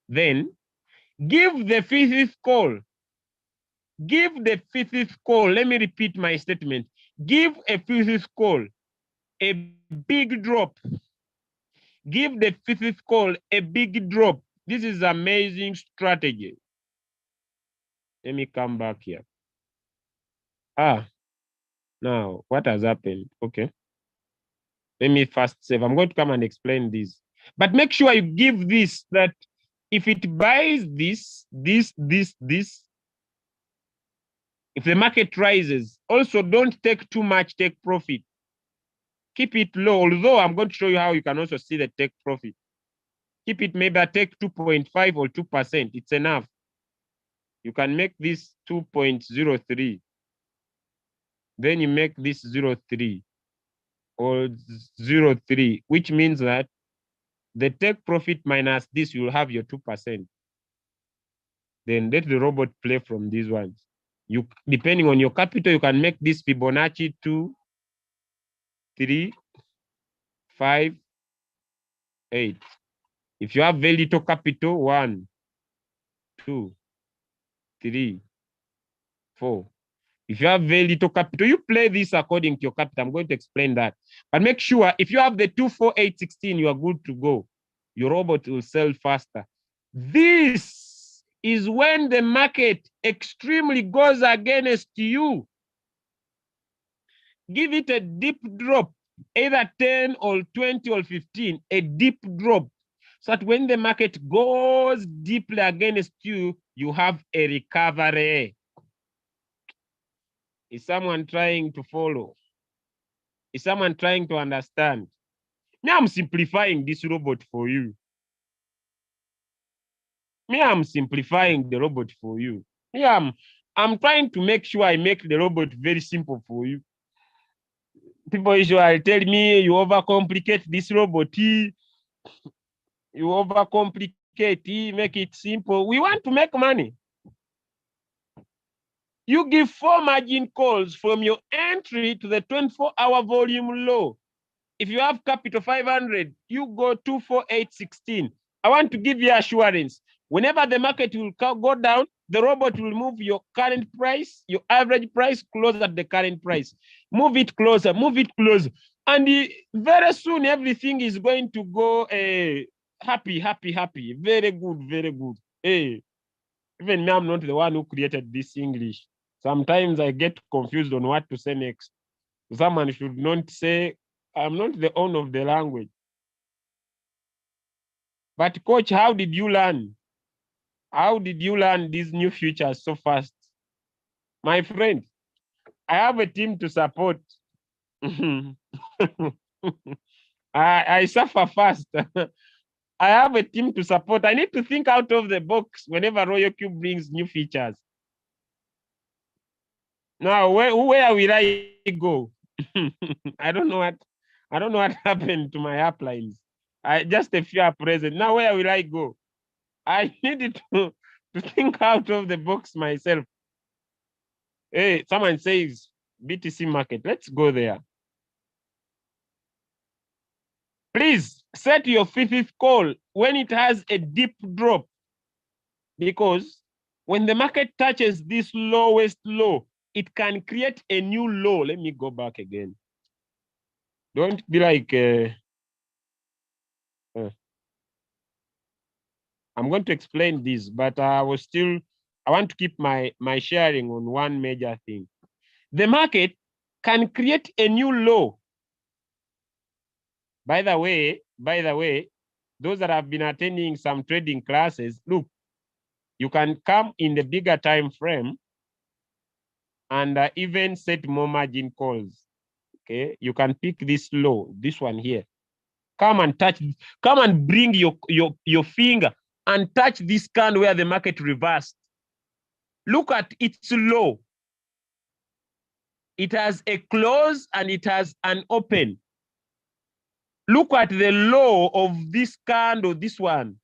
Then give the fifth call. Give the fifth call. Let me repeat my statement. Give a fifth call, a big drop. Give the fifth call a big drop. This is amazing strategy. Let me come back here. Now what has happened? Okay. Let me first save. I'm going to come and explain this. But make sure you give this, that if it buys this, if the market rises, also don't take too much take profit. Keep it low, although I'm going to show you how you can also see the take profit. Keep it maybe take 2.5 or 2%. It's enough. You can make this 2.03. Then you make this 0.3 or 0.3, which means that the take profit minus this, you'll have your 2%. Then let the robot play from these ones. You, depending on your capital, you can make this Fibonacci 2, 3, 5, 8. If you have very little capital, 1, 2, 3, 4. If you have very little capital, you play this according to your capital. I'm going to explain that. But make sure if you have the 2, 4, 8, 16, you are good to go. Your robot will sell faster. This is when the market extremely goes against you. Give it a deep drop, either 10 or 20 or 15, a deep drop. So that when the market goes deeply against you, you have a recovery. Is someone trying to follow? Is someone trying to understand? Me, I'm simplifying this robot for you. Me, I'm simplifying the robot for you. Me, I'm trying to make sure I make the robot very simple for you. People usually tell me you overcomplicate this robot. You overcomplicate, make it simple. We want to make money. You give 4 margin calls from your entry to the 24-hour volume low. If you have capital 500, you go 24816. I want to give you assurance. Whenever the market will go down, the robot will move your current price, your average price, closer at the current price. Move it closer, move it closer. And very soon, everything is going to go happy. Very good, very good. Hey, even me, I'm not the one who created this English. Sometimes I get confused on what to say next. Someone should not say, I'm not the owner of the language. But coach, how did you learn? How did you learn these new features so fast? My friend, I have a team to support. I suffer fast. I have a team to support. I need to think out of the box whenever Royalq brings new features. Now, where will I go? I don't know what happened to my uplines. Just a few are present. Now, where will I go? I needed to think out of the box myself. Hey, someone says BTC market. Let's go there. Please set your fifth call when it has a deep drop, because when the market touches this lowest low, it can create a new low. Let me go back again. Don't be like, I'm going to explain this, but I want to keep my sharing on one major thing. The market can create a new low. By the way, those that have been attending some trading classes, look, you can come in the bigger time frame and even set more margin calls. Okay, you can pick this low, this one here. Come and touch, come and bring your finger and touch this candle where the market reversed. Look at its low. It has a close and it has an open. Look at the low of this candle, this one.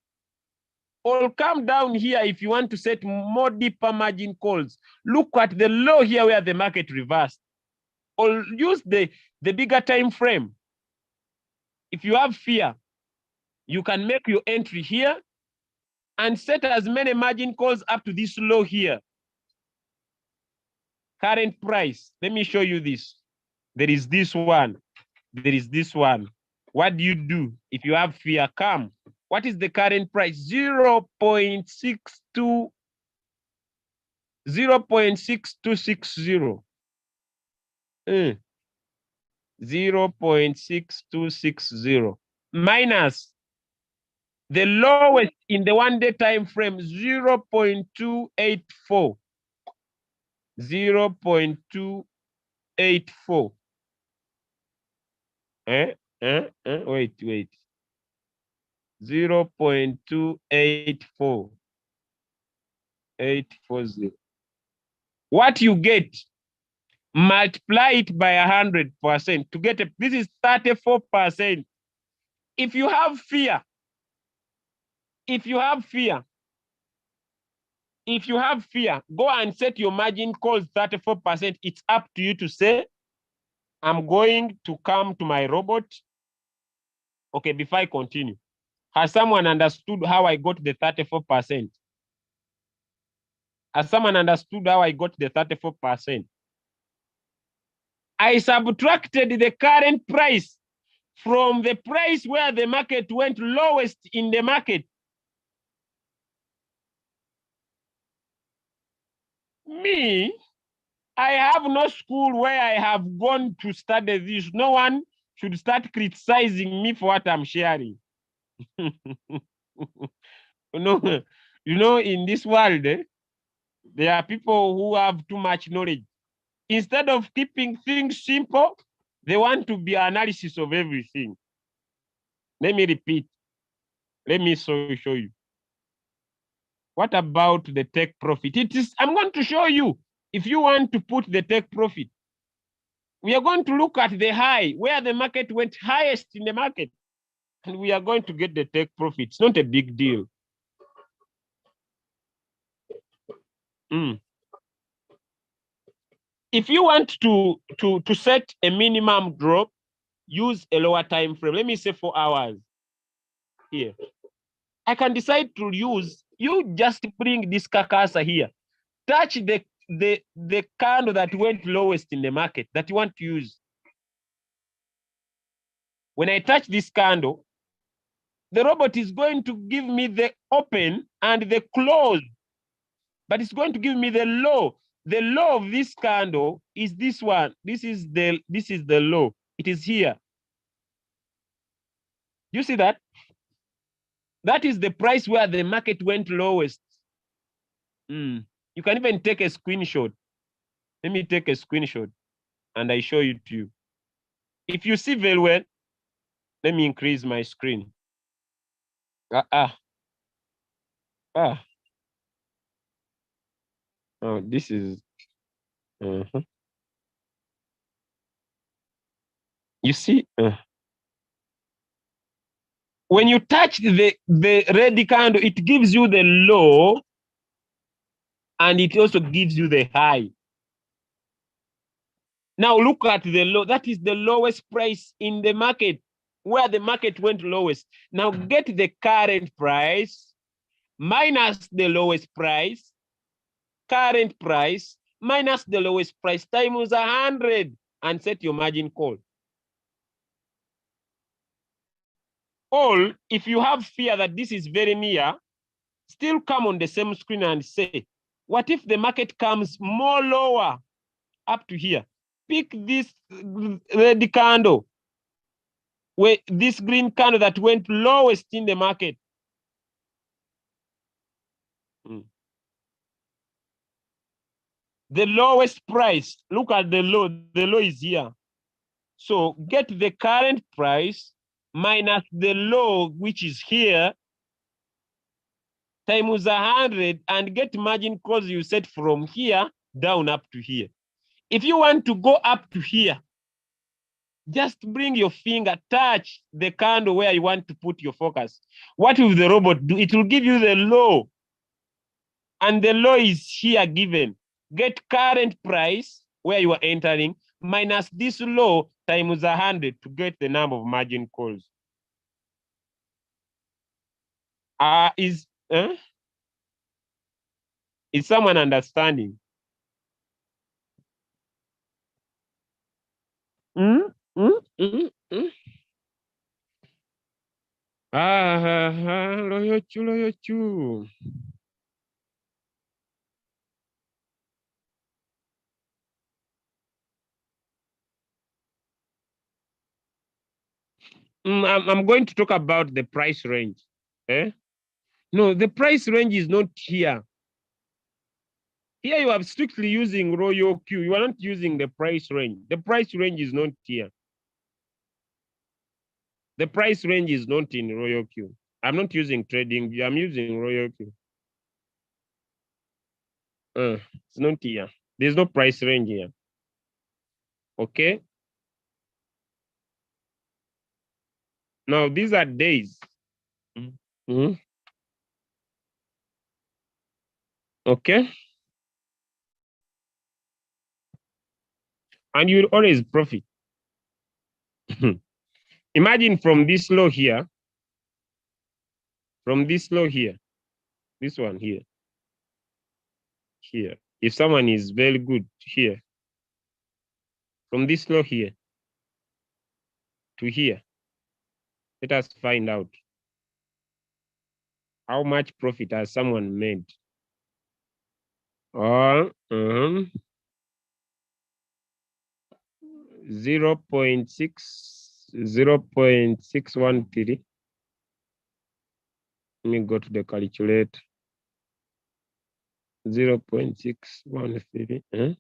Or come down here if you want to set more deeper margin calls. Look at the low here where the market reversed. Or use the bigger time frame. If you have fear, you can make your entry here and set as many margin calls up to this low here. Current price. Let me show you this. There is this one. There is this one. What do you do if you have fear? Come. What is the current price? 0.6260. 0.6260 minus the lowest in the 1 day time frame, 0.284. 0.284. Wait. 0.284. 840. What you get, multiply it by 100% to get this is 34%. If you have fear, go and set your margin calls 34%. It's up to you to say, I'm going to come to my robot. Okay, before I continue, has someone understood how I got the 34%? Has someone understood how I got the 34%? I subtracted the current price from the price where the market went lowest in the market. Me, I have no school where I have gone to study this. No one should start criticizing me for what I'm sharing. In this world, there are people who have too much knowledge. Instead of keeping things simple, they want to be analysis of everything. Let me repeat. Let me show you. What about the take profit? I'm going to show you. If you want to put the take profit, we are going to look at the high, where the market went highest in the market. And we are going to get the take profit. It's not a big deal. If you want to set a minimum drop, use a lower time frame. Let me say 4 hours here. I can decide to use, you just bring this carcass here. Touch the candle that went lowest in the market that you want to use. When I touch this candle, the robot is going to give me the open and the close, but it's going to give me the low. The low of this candle is this one. This is the low. It is here. You see that? That is the price where the market went lowest. You can even take a screenshot. Let me take a screenshot and I show it to you. If you see very well, let me increase my screen. Oh, this is. You see, when you touch the red candle, it gives you the low and it also gives you the high. Now look at the low. That is the lowest price in the market, where the market went lowest. Now get the current price minus the lowest price, current price minus the lowest price times 100 and set your margin call. Or if you have fear that this is very near, still come on the same screen and say, what if the market comes more lower up to here? Pick this red candle, where this green candle that went lowest in the market. The lowest price, look at the low is here. So get the current price minus the low, which is here, times 100 and get margin calls you set from here down up to here. If you want to go up to here, just bring your finger, touch the candle where you want to put your focus. What will the robot do? It will give you the low. And the low is here given. Get current price where you are entering minus this low times 100 to get the number of margin calls. Is someone understanding? Royalq. I'm going to talk about the price range. No, the price range is not here. Here you are strictly using Royalq. You are not using the price range. The price range is not here. The price range is not in Royalq. I'm not using trading. I'm using Royalq. It's not here. There's no price range here. Okay. Now these are days. Okay. And you'll always profit. Imagine from this low here, this one here, if someone is very good here, from this low here to here, let us find out how much profit has someone made. 0.613. Let me go to the calculator. 0.613.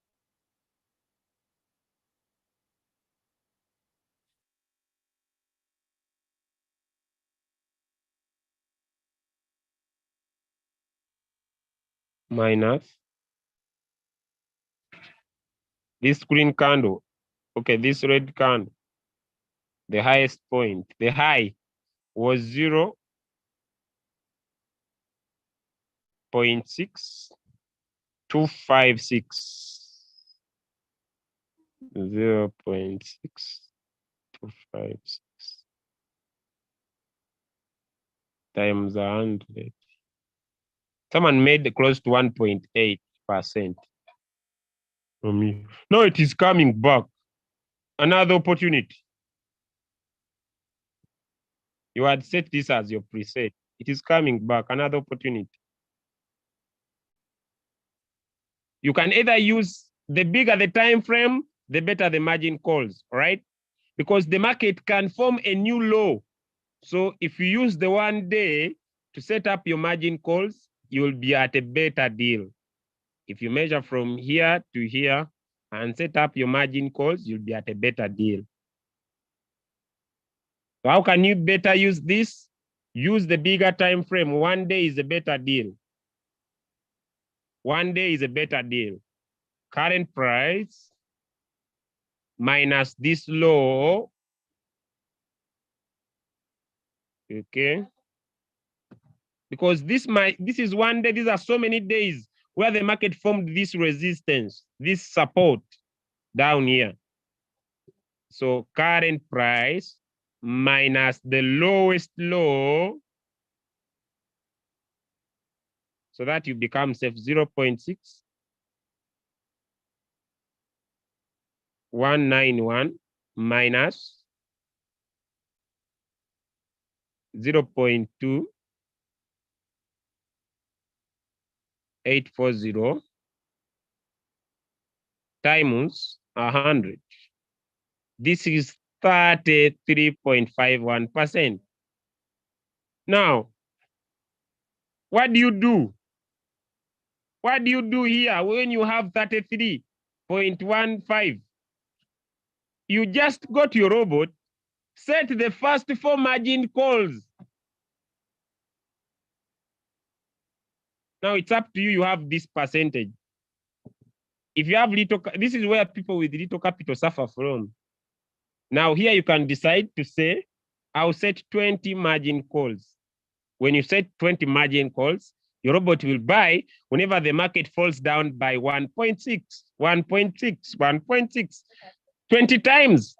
Minus this green candle. Okay, this red candle. The highest point, the high was 0.6256. 0.6256 times 100. Someone made close to 1.8%. No, it is coming back. Another opportunity. You had set this as your preset. It is coming back. Another opportunity. You can either use the bigger the time frame, the better the margin calls, all right? Because the market can form a new low. So if you use the 1 day to set up your margin calls, you'll be at a better deal. If you measure from here to here and set up your margin calls, you'll be at a better deal. So how can you better use this? Use the bigger time frame. 1 day is a better deal. 1 day is a better deal. Current price minus this low. Okay. Because this is 1 day. These are so many days where the market formed this resistance, this support down here. So current price minus the lowest low. So that you become safe 0.6 191 minus 0.2 840 times 100. This is 33.51%. Now, what do you do? What do you do here when you have 33.15? You just go to your robot, set the first 4 margin calls. Now it's up to you. You have this percentage. If you have little, this is where people with little capital suffer from. Now here you can decide to say, I'll set 20 margin calls. When you set 20 margin calls, your robot will buy whenever the market falls down by 1.6, 1.6, 1.6, 20 times.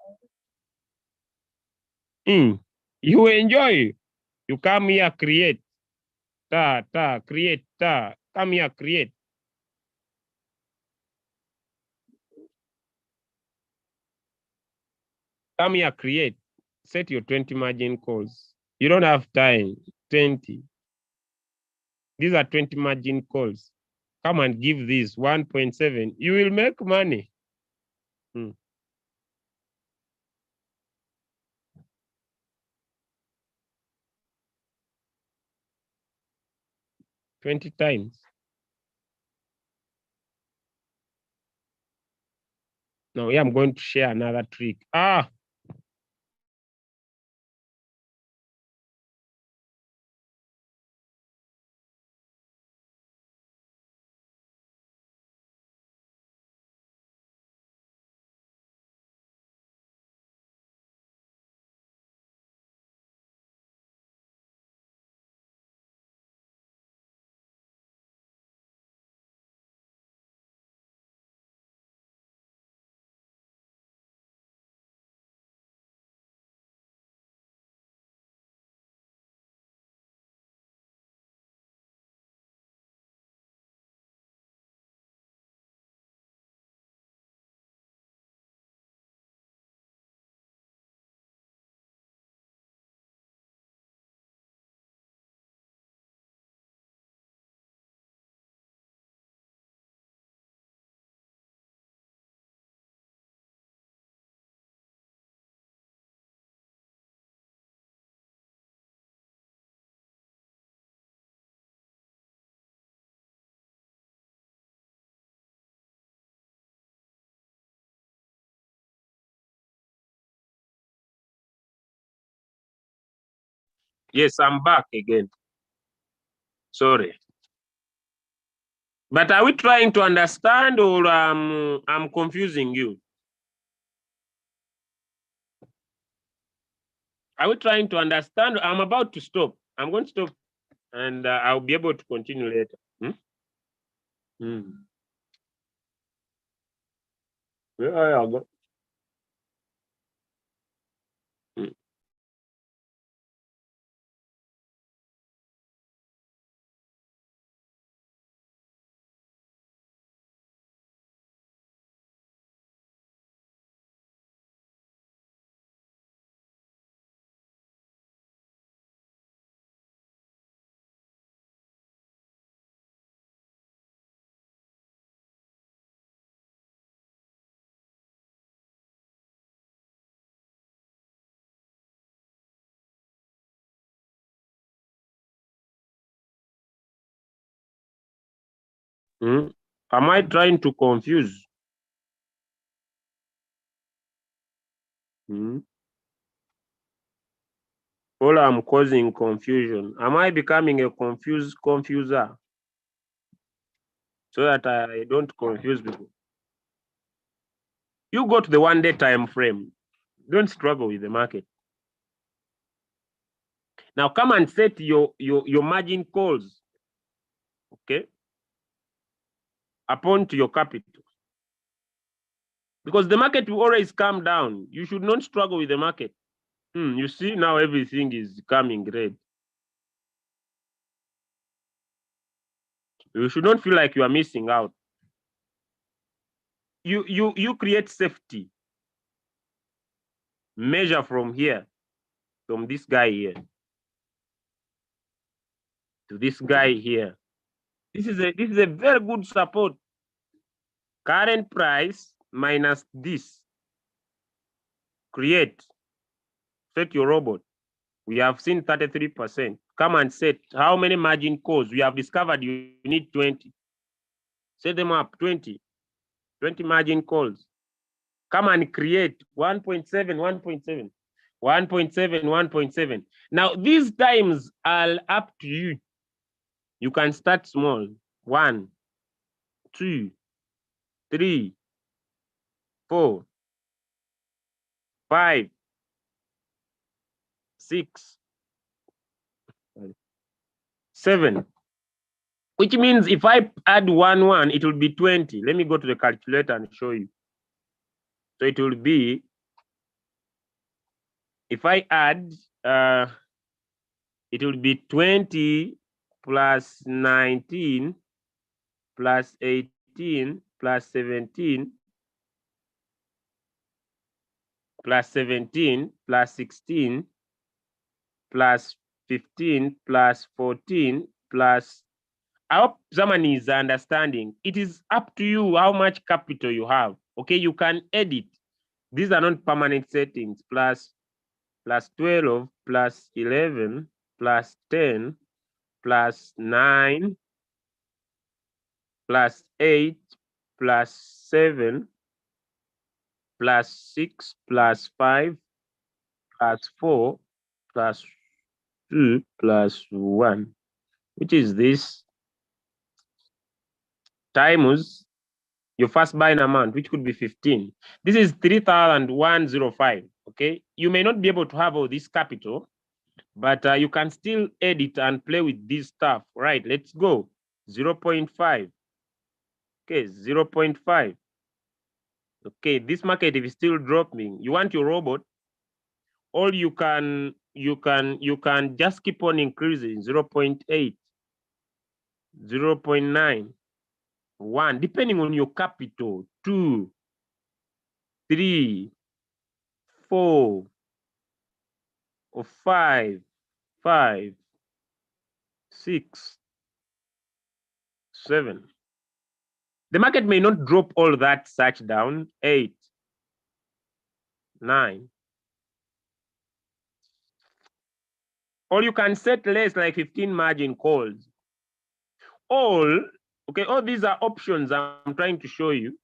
You enjoy. You come here, create. Create. Come here, create. Come here, create. Set your 20 margin calls. You don't have time. 20. These are 20 margin calls. Come and give this 1.7. You will make money. 20 times. Now, here I'm going to share another trick. Yes, I'm back again. Sorry. But are we trying to understand or I'm confusing you? Are we trying to understand? I'm about to stop. I'm going to stop and I'll be able to continue later. Yeah. Am I trying to confuse? Or I'm causing confusion? Am I becoming a confuser? So that I don't confuse people. You go to the 1 day time frame. Don't struggle with the market. Now come and set your margin calls, okay, upon to your capital. Because the market will always come down. You should not struggle with the market. You see now everything is coming red. You should not feel like you are missing out. You create safety. Measure from here, from this guy here to this guy here. This is a very good support. Current price minus this. Create. Set your robot. We have seen 33%. Come and set how many margin calls. We have discovered you need 20. Set them up 20 margin calls. Come and create 1.7, 1.7, 1.7, 1.7. Now, these times are up to you. You can start small. 1, 2, 3, 4, 5, 6, 7. Which means if I add 1, it will be 20. Let me go to the calculator and show you. So it will be, if I add, it will be 20 plus 19 plus 18 plus 17 plus 17 plus 16 plus 15 plus 14 plus. I hope someone is understanding. It is up to you how much capital you have. Okay, you can edit. These are not permanent settings. Plus 12 plus 11 plus 10 plus 9 plus 8 plus 7 plus 6 plus 5 plus 4 plus 2 plus 1, which is this, times your first buying amount, which could be 15. This is 3,105. Okay, you may not be able to have all this capital, but you can still edit and play with this stuff. Right, let's go. 0.5. Okay, 0.5. Okay, this market, if it's still dropping, you want your robot, or you can just keep on increasing. 0.8, 0.9, 1, depending on your capital. 2, 3, 4, or 5, 6, 7. The market may not drop all that such down. 8, 9. Or you can set less, like 15 margin calls. All, okay, all these are options I'm trying to show you.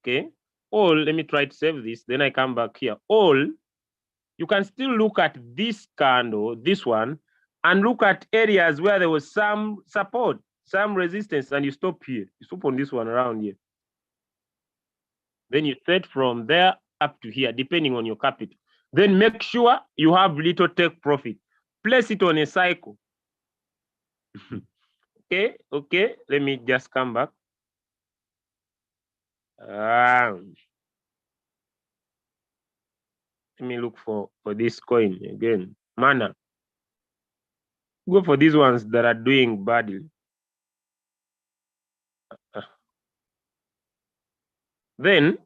Okay, all, let me try to save this, then I come back here. All, you can still look at this candle, this one, and look at areas where there was some support, some resistance, and you stop here. You stop on this one around here. Then you set from there up to here, depending on your capital. Then make sure you have little take profit. Place it on a cycle. Okay, let me just come back. Let me look for this coin again. Mana. Go for these ones that are doing badly. Then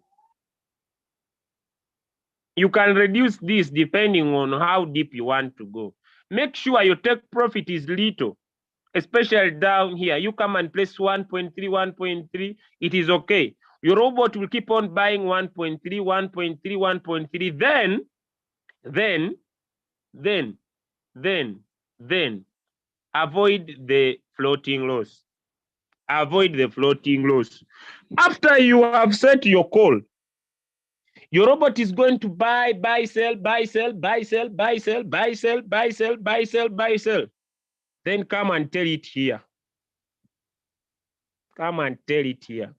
you can reduce this depending on how deep you want to go. Make sure your take profit is little, especially down here. You come and place 1.3, 1.3, it is okay. Your robot will keep on buying 1.3, 1.3, 1.3. Then avoid the floating loss. avoid the floating loss. After you have set your call, your robot is going to buy, sell, buy, sell, buy, sell, buy, sell, buy, sell, buy, sell, buy, sell, buy, sell. Then come and tell it here. Come and tell it here.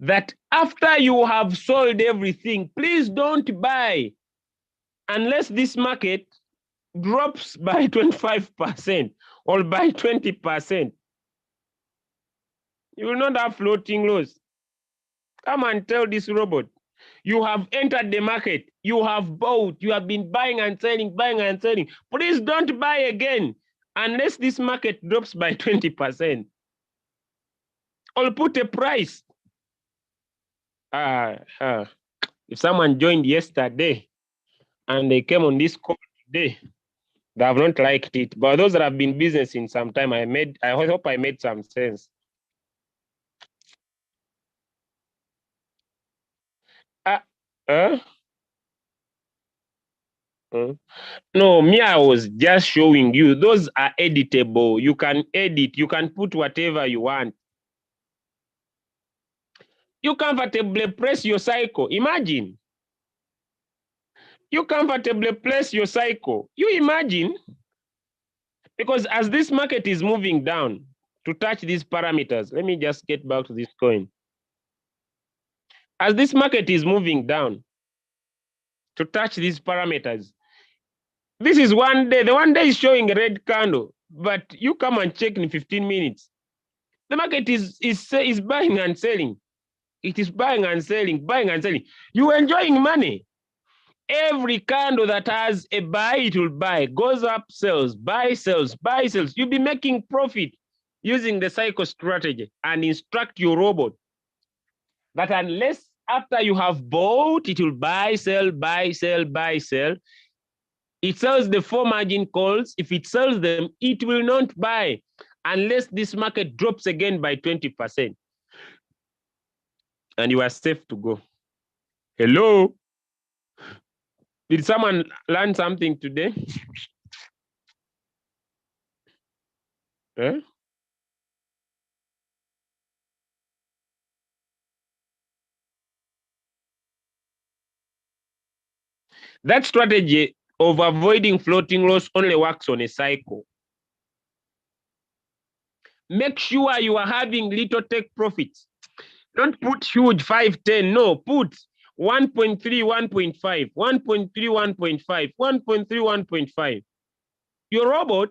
That after you have sold everything, please don't buy unless this market drops by 25% or by 20%. You will not have floating loss. Come and tell this robot. You have entered the market. You have bought. You have been buying and selling, buying and selling. Please don't buy again unless this market drops by 20%. Or put a price. If someone joined yesterday and they came on this call today, they have not liked it. But those that have been business in some time, I hope I made some sense. No, me, I was just showing you. Those are editable. You can edit. You can put whatever you want. You comfortably press your cycle. Imagine. You comfortably place your cycle. You imagine. Because as this market is moving down to touch these parameters, let me just get back to this coin. As this market is moving down to touch these parameters, this is one day. The one day is showing a red candle, but you come and check in 15 minutes. The market is buying and selling. It is buying and selling, buying and selling. You're enjoying money. Every candle that has a buy, it will buy. Goes up, sells, buy, sells, buy, sells. You'll be making profit using the cycle strategy and instruct your robot that unless after you have bought, it will buy, sell, buy, sell, buy, sell. It sells the 4 margin calls. If it sells them, it will not buy unless this market drops again by 20%. And you are safe to go. Hello? Did someone learn something today? That strategy of avoiding floating loss only works on a cycle. Make sure you are having little take profits. Don't put huge 5, 10. No, put 1.3, 1.5, 1.3, 1.5, 1.3, 1.5. Your robot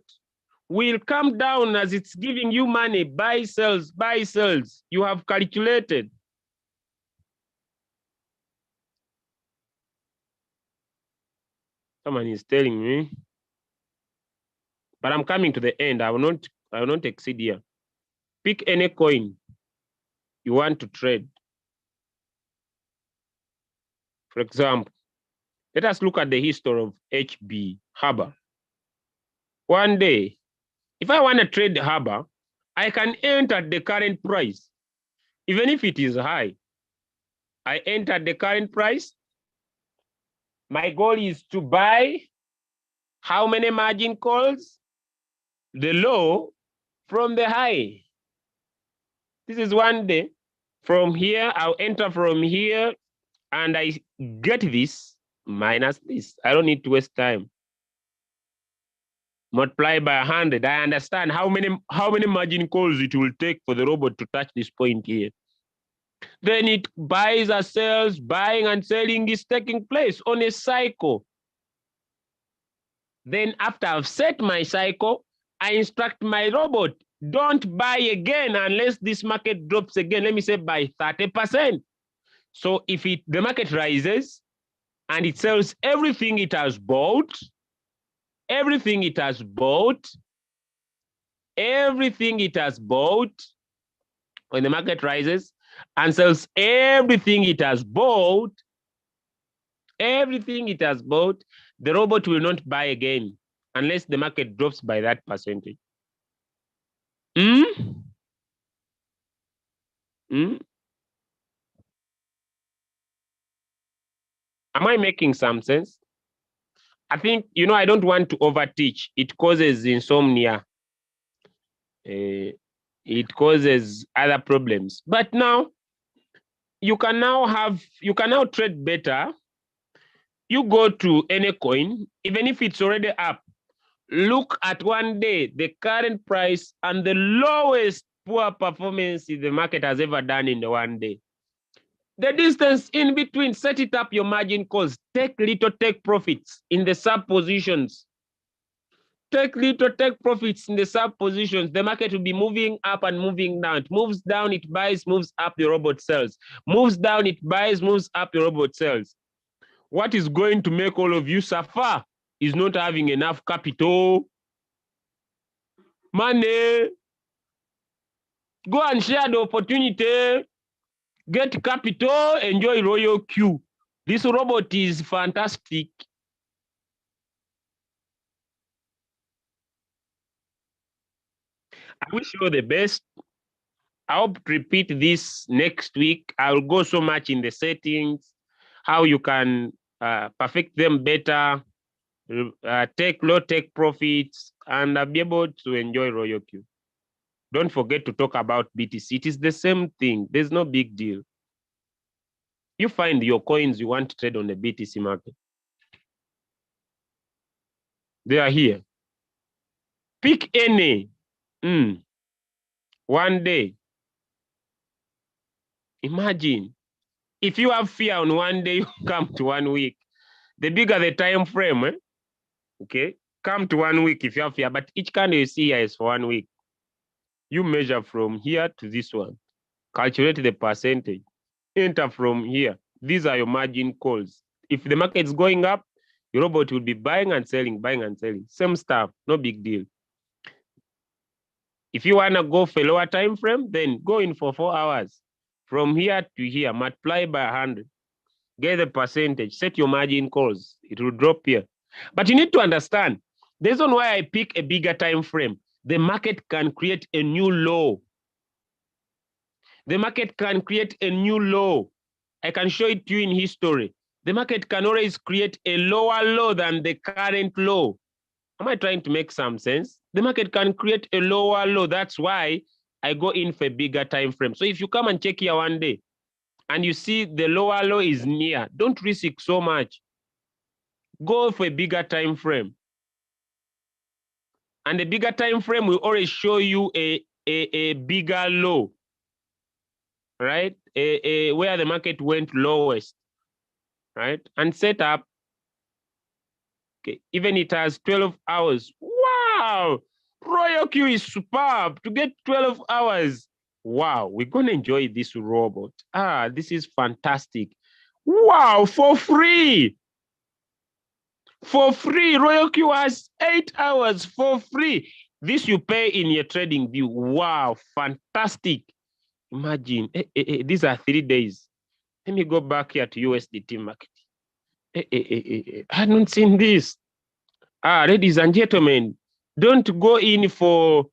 will come down as it's giving you money. Buy, sells, buy, sells. You have calculated. Someone is telling me. But I'm coming to the end. I will not exceed here. Pick any coin you want to trade. For example, let us look at the history of HB, Harbor. One day, if I want to trade Harbor, I can enter the current price. Even if it is high, I enter the current price. My goal is to buy how many margin calls? The low from the high. This is one day. From here, I'll enter from here, and I get this minus this. I don't need to waste time. Multiply by 100. I understand how many margin calls it will take for the robot to touch this point here. Then it buys or sells. Buying and selling is taking place on a cycle. Then after I've set my cycle, I instruct my robot, don't buy again unless this market drops again. Let me say by 30%. So if the market rises and it sells everything it has bought, everything it has bought, when the market rises and sells everything it has bought, the robot will not buy again unless the market drops by that percentage. Am I making some sense? I think, I don't want to overteach. It causes insomnia. it causes other problems. But now you can now trade better. You go to any coin, even if it's already up, look at one day, the current price and the lowest poor performance the market has ever done in the one day. The distance in between, set it up your margin calls. Take little, take profits in the sub positions. Take little, take profits in the sub positions. The market will be moving up and moving down. It moves down, it buys, moves up, the robot sells. Moves down, it buys, moves up, the robot sells. What is going to make all of you suffer is not having enough capital. Money. Go and share the opportunity. Get capital, enjoy Royalq. This robot is fantastic. I wish you all the best. I hope to repeat this next week. I'll go so much in the settings, how you can perfect them better, take low take profits, and be able to enjoy Royalq. Don't forget to talk about BTC. It is the same thing. There's no big deal. You find your coins you want to trade on the BTC market. They are here. Pick any. One day. Imagine. If you have fear on one day, you come to 1 week. The bigger the time frame, okay? Come to 1 week if you have fear. But each candle you see here is for 1 week. You measure from here to this one. Calculate the percentage. Enter from here. These are your margin calls. If the market is going up, your robot will be buying and selling, buying and selling. Same stuff, no big deal. If you want to go for a lower time frame, then go in for 4 hours. From here to here, multiply by 100. Get the percentage, set your margin calls. It will drop here. But you need to understand, the reason why I pick a bigger time frame, the market can create a new low. The market can create a new low. I can show it to you in history. The market can always create a lower low than the current low. Am I trying to make some sense? The market can create a lower low. That's why I go in for a bigger time frame. So if you come and check here one day and you see the lower low is near, don't risk so much. Go for a bigger time frame. And the bigger time frame will always show you a bigger low, right? Where the market went lowest, right? And set up. Okay, even it has 12 hours. Wow! Royalq is superb to get 12 hours. Wow, we're going to enjoy this robot. This is fantastic. Wow, for free. For free, Royalq has 8 hours for free. This you pay in your trading view. Wow, fantastic. Imagine, these are 3 days. Let me go back here to USDT market. I hadn't seen this. Ladies and gentlemen, don't go in for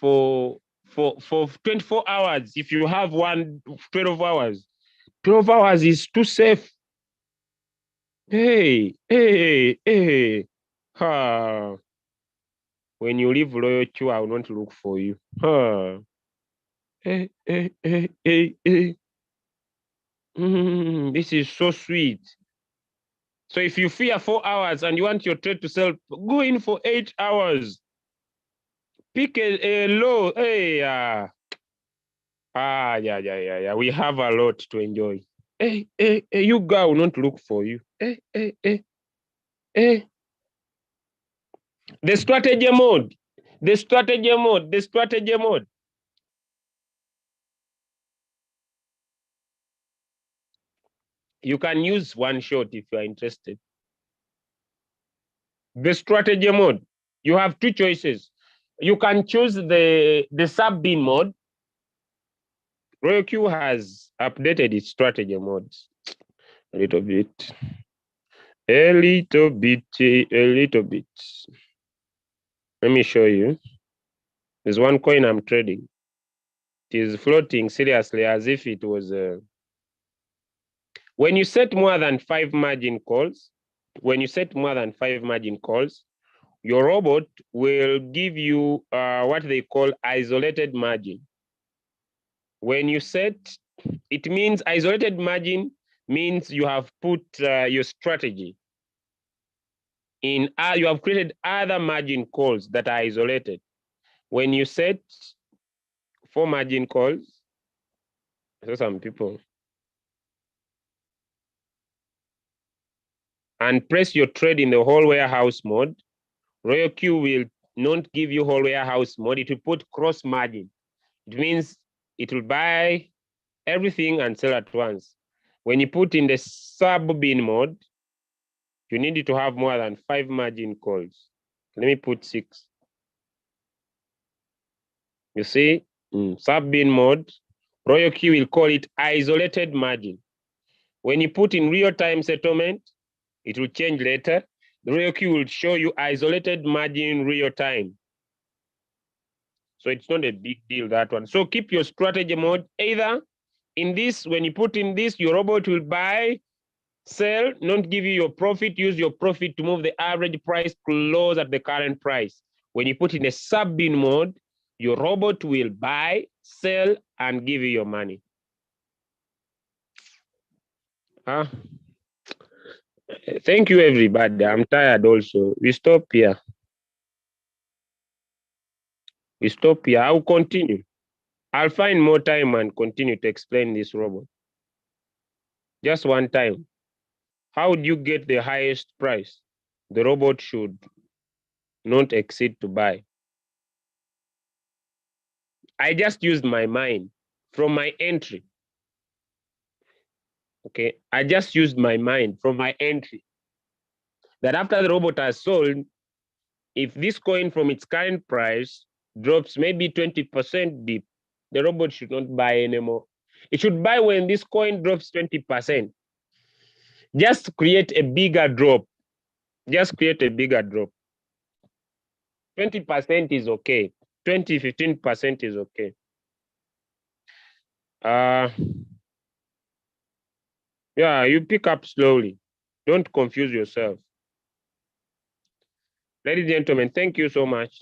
24 hours if you have 12 hours. 12 hours is too safe. Hey. When you leave Royalq, I will not look for you. This is so sweet. So if you fear 4 hours and you want your trade to sell, go in for 8 hours. Pick a low. Hey, yeah. We have a lot to enjoy. You guy will not look for you. The strategy mode. The strategy mode. The strategy mode. You can use one shot if you are interested. The strategy mode. You have 2 choices. You can choose the sub-bin mode. Royalq has updated its strategy modes a little bit. A little bit. Let me show you. There's one coin I'm trading. It is floating seriously as if it was when you set more than 5 margin calls, your robot will give you what they call isolated margin. When you set, it means isolated margin means you have put your strategy in, you have created other margin calls that are isolated. When you set 4 margin calls, so some people, and press your trade in the whole warehouse mode, Royalq will not give you whole warehouse mode. It will put cross margin. It means it will buy everything and sell at once. When you put in the sub bin mode, you need to have more than 5 margin calls. Let me put 6. You see, sub bin mode, Royalq will call it isolated margin. When you put in real-time settlement, it will change later. The Royalq will show you isolated margin real time. So it's not a big deal, that one. So keep your strategy mode either in this, when you put in this, your robot will buy, sell, not give you your profit, use your profit to move the average price close at the current price. When you put in a sub-bin mode, your robot will buy, sell, and give you your money. Thank you, everybody. I'm tired also. We stop here. I'll continue. I'll find more time and continue to explain this robot. Just one time. How would you get the highest price? The robot should not exceed to buy. I just used my mind from my entry. Okay, I just used my mind from my entry. That after the robot has sold, if this coin from its current price drops maybe 20% deep, the robot should not buy anymore. It should buy when this coin drops 20%. Just create a bigger drop. Just create a bigger drop. 20% is okay. 20, 15% is okay. Yeah, you pick up slowly. Don't confuse yourself. Ladies and gentlemen, thank you so much.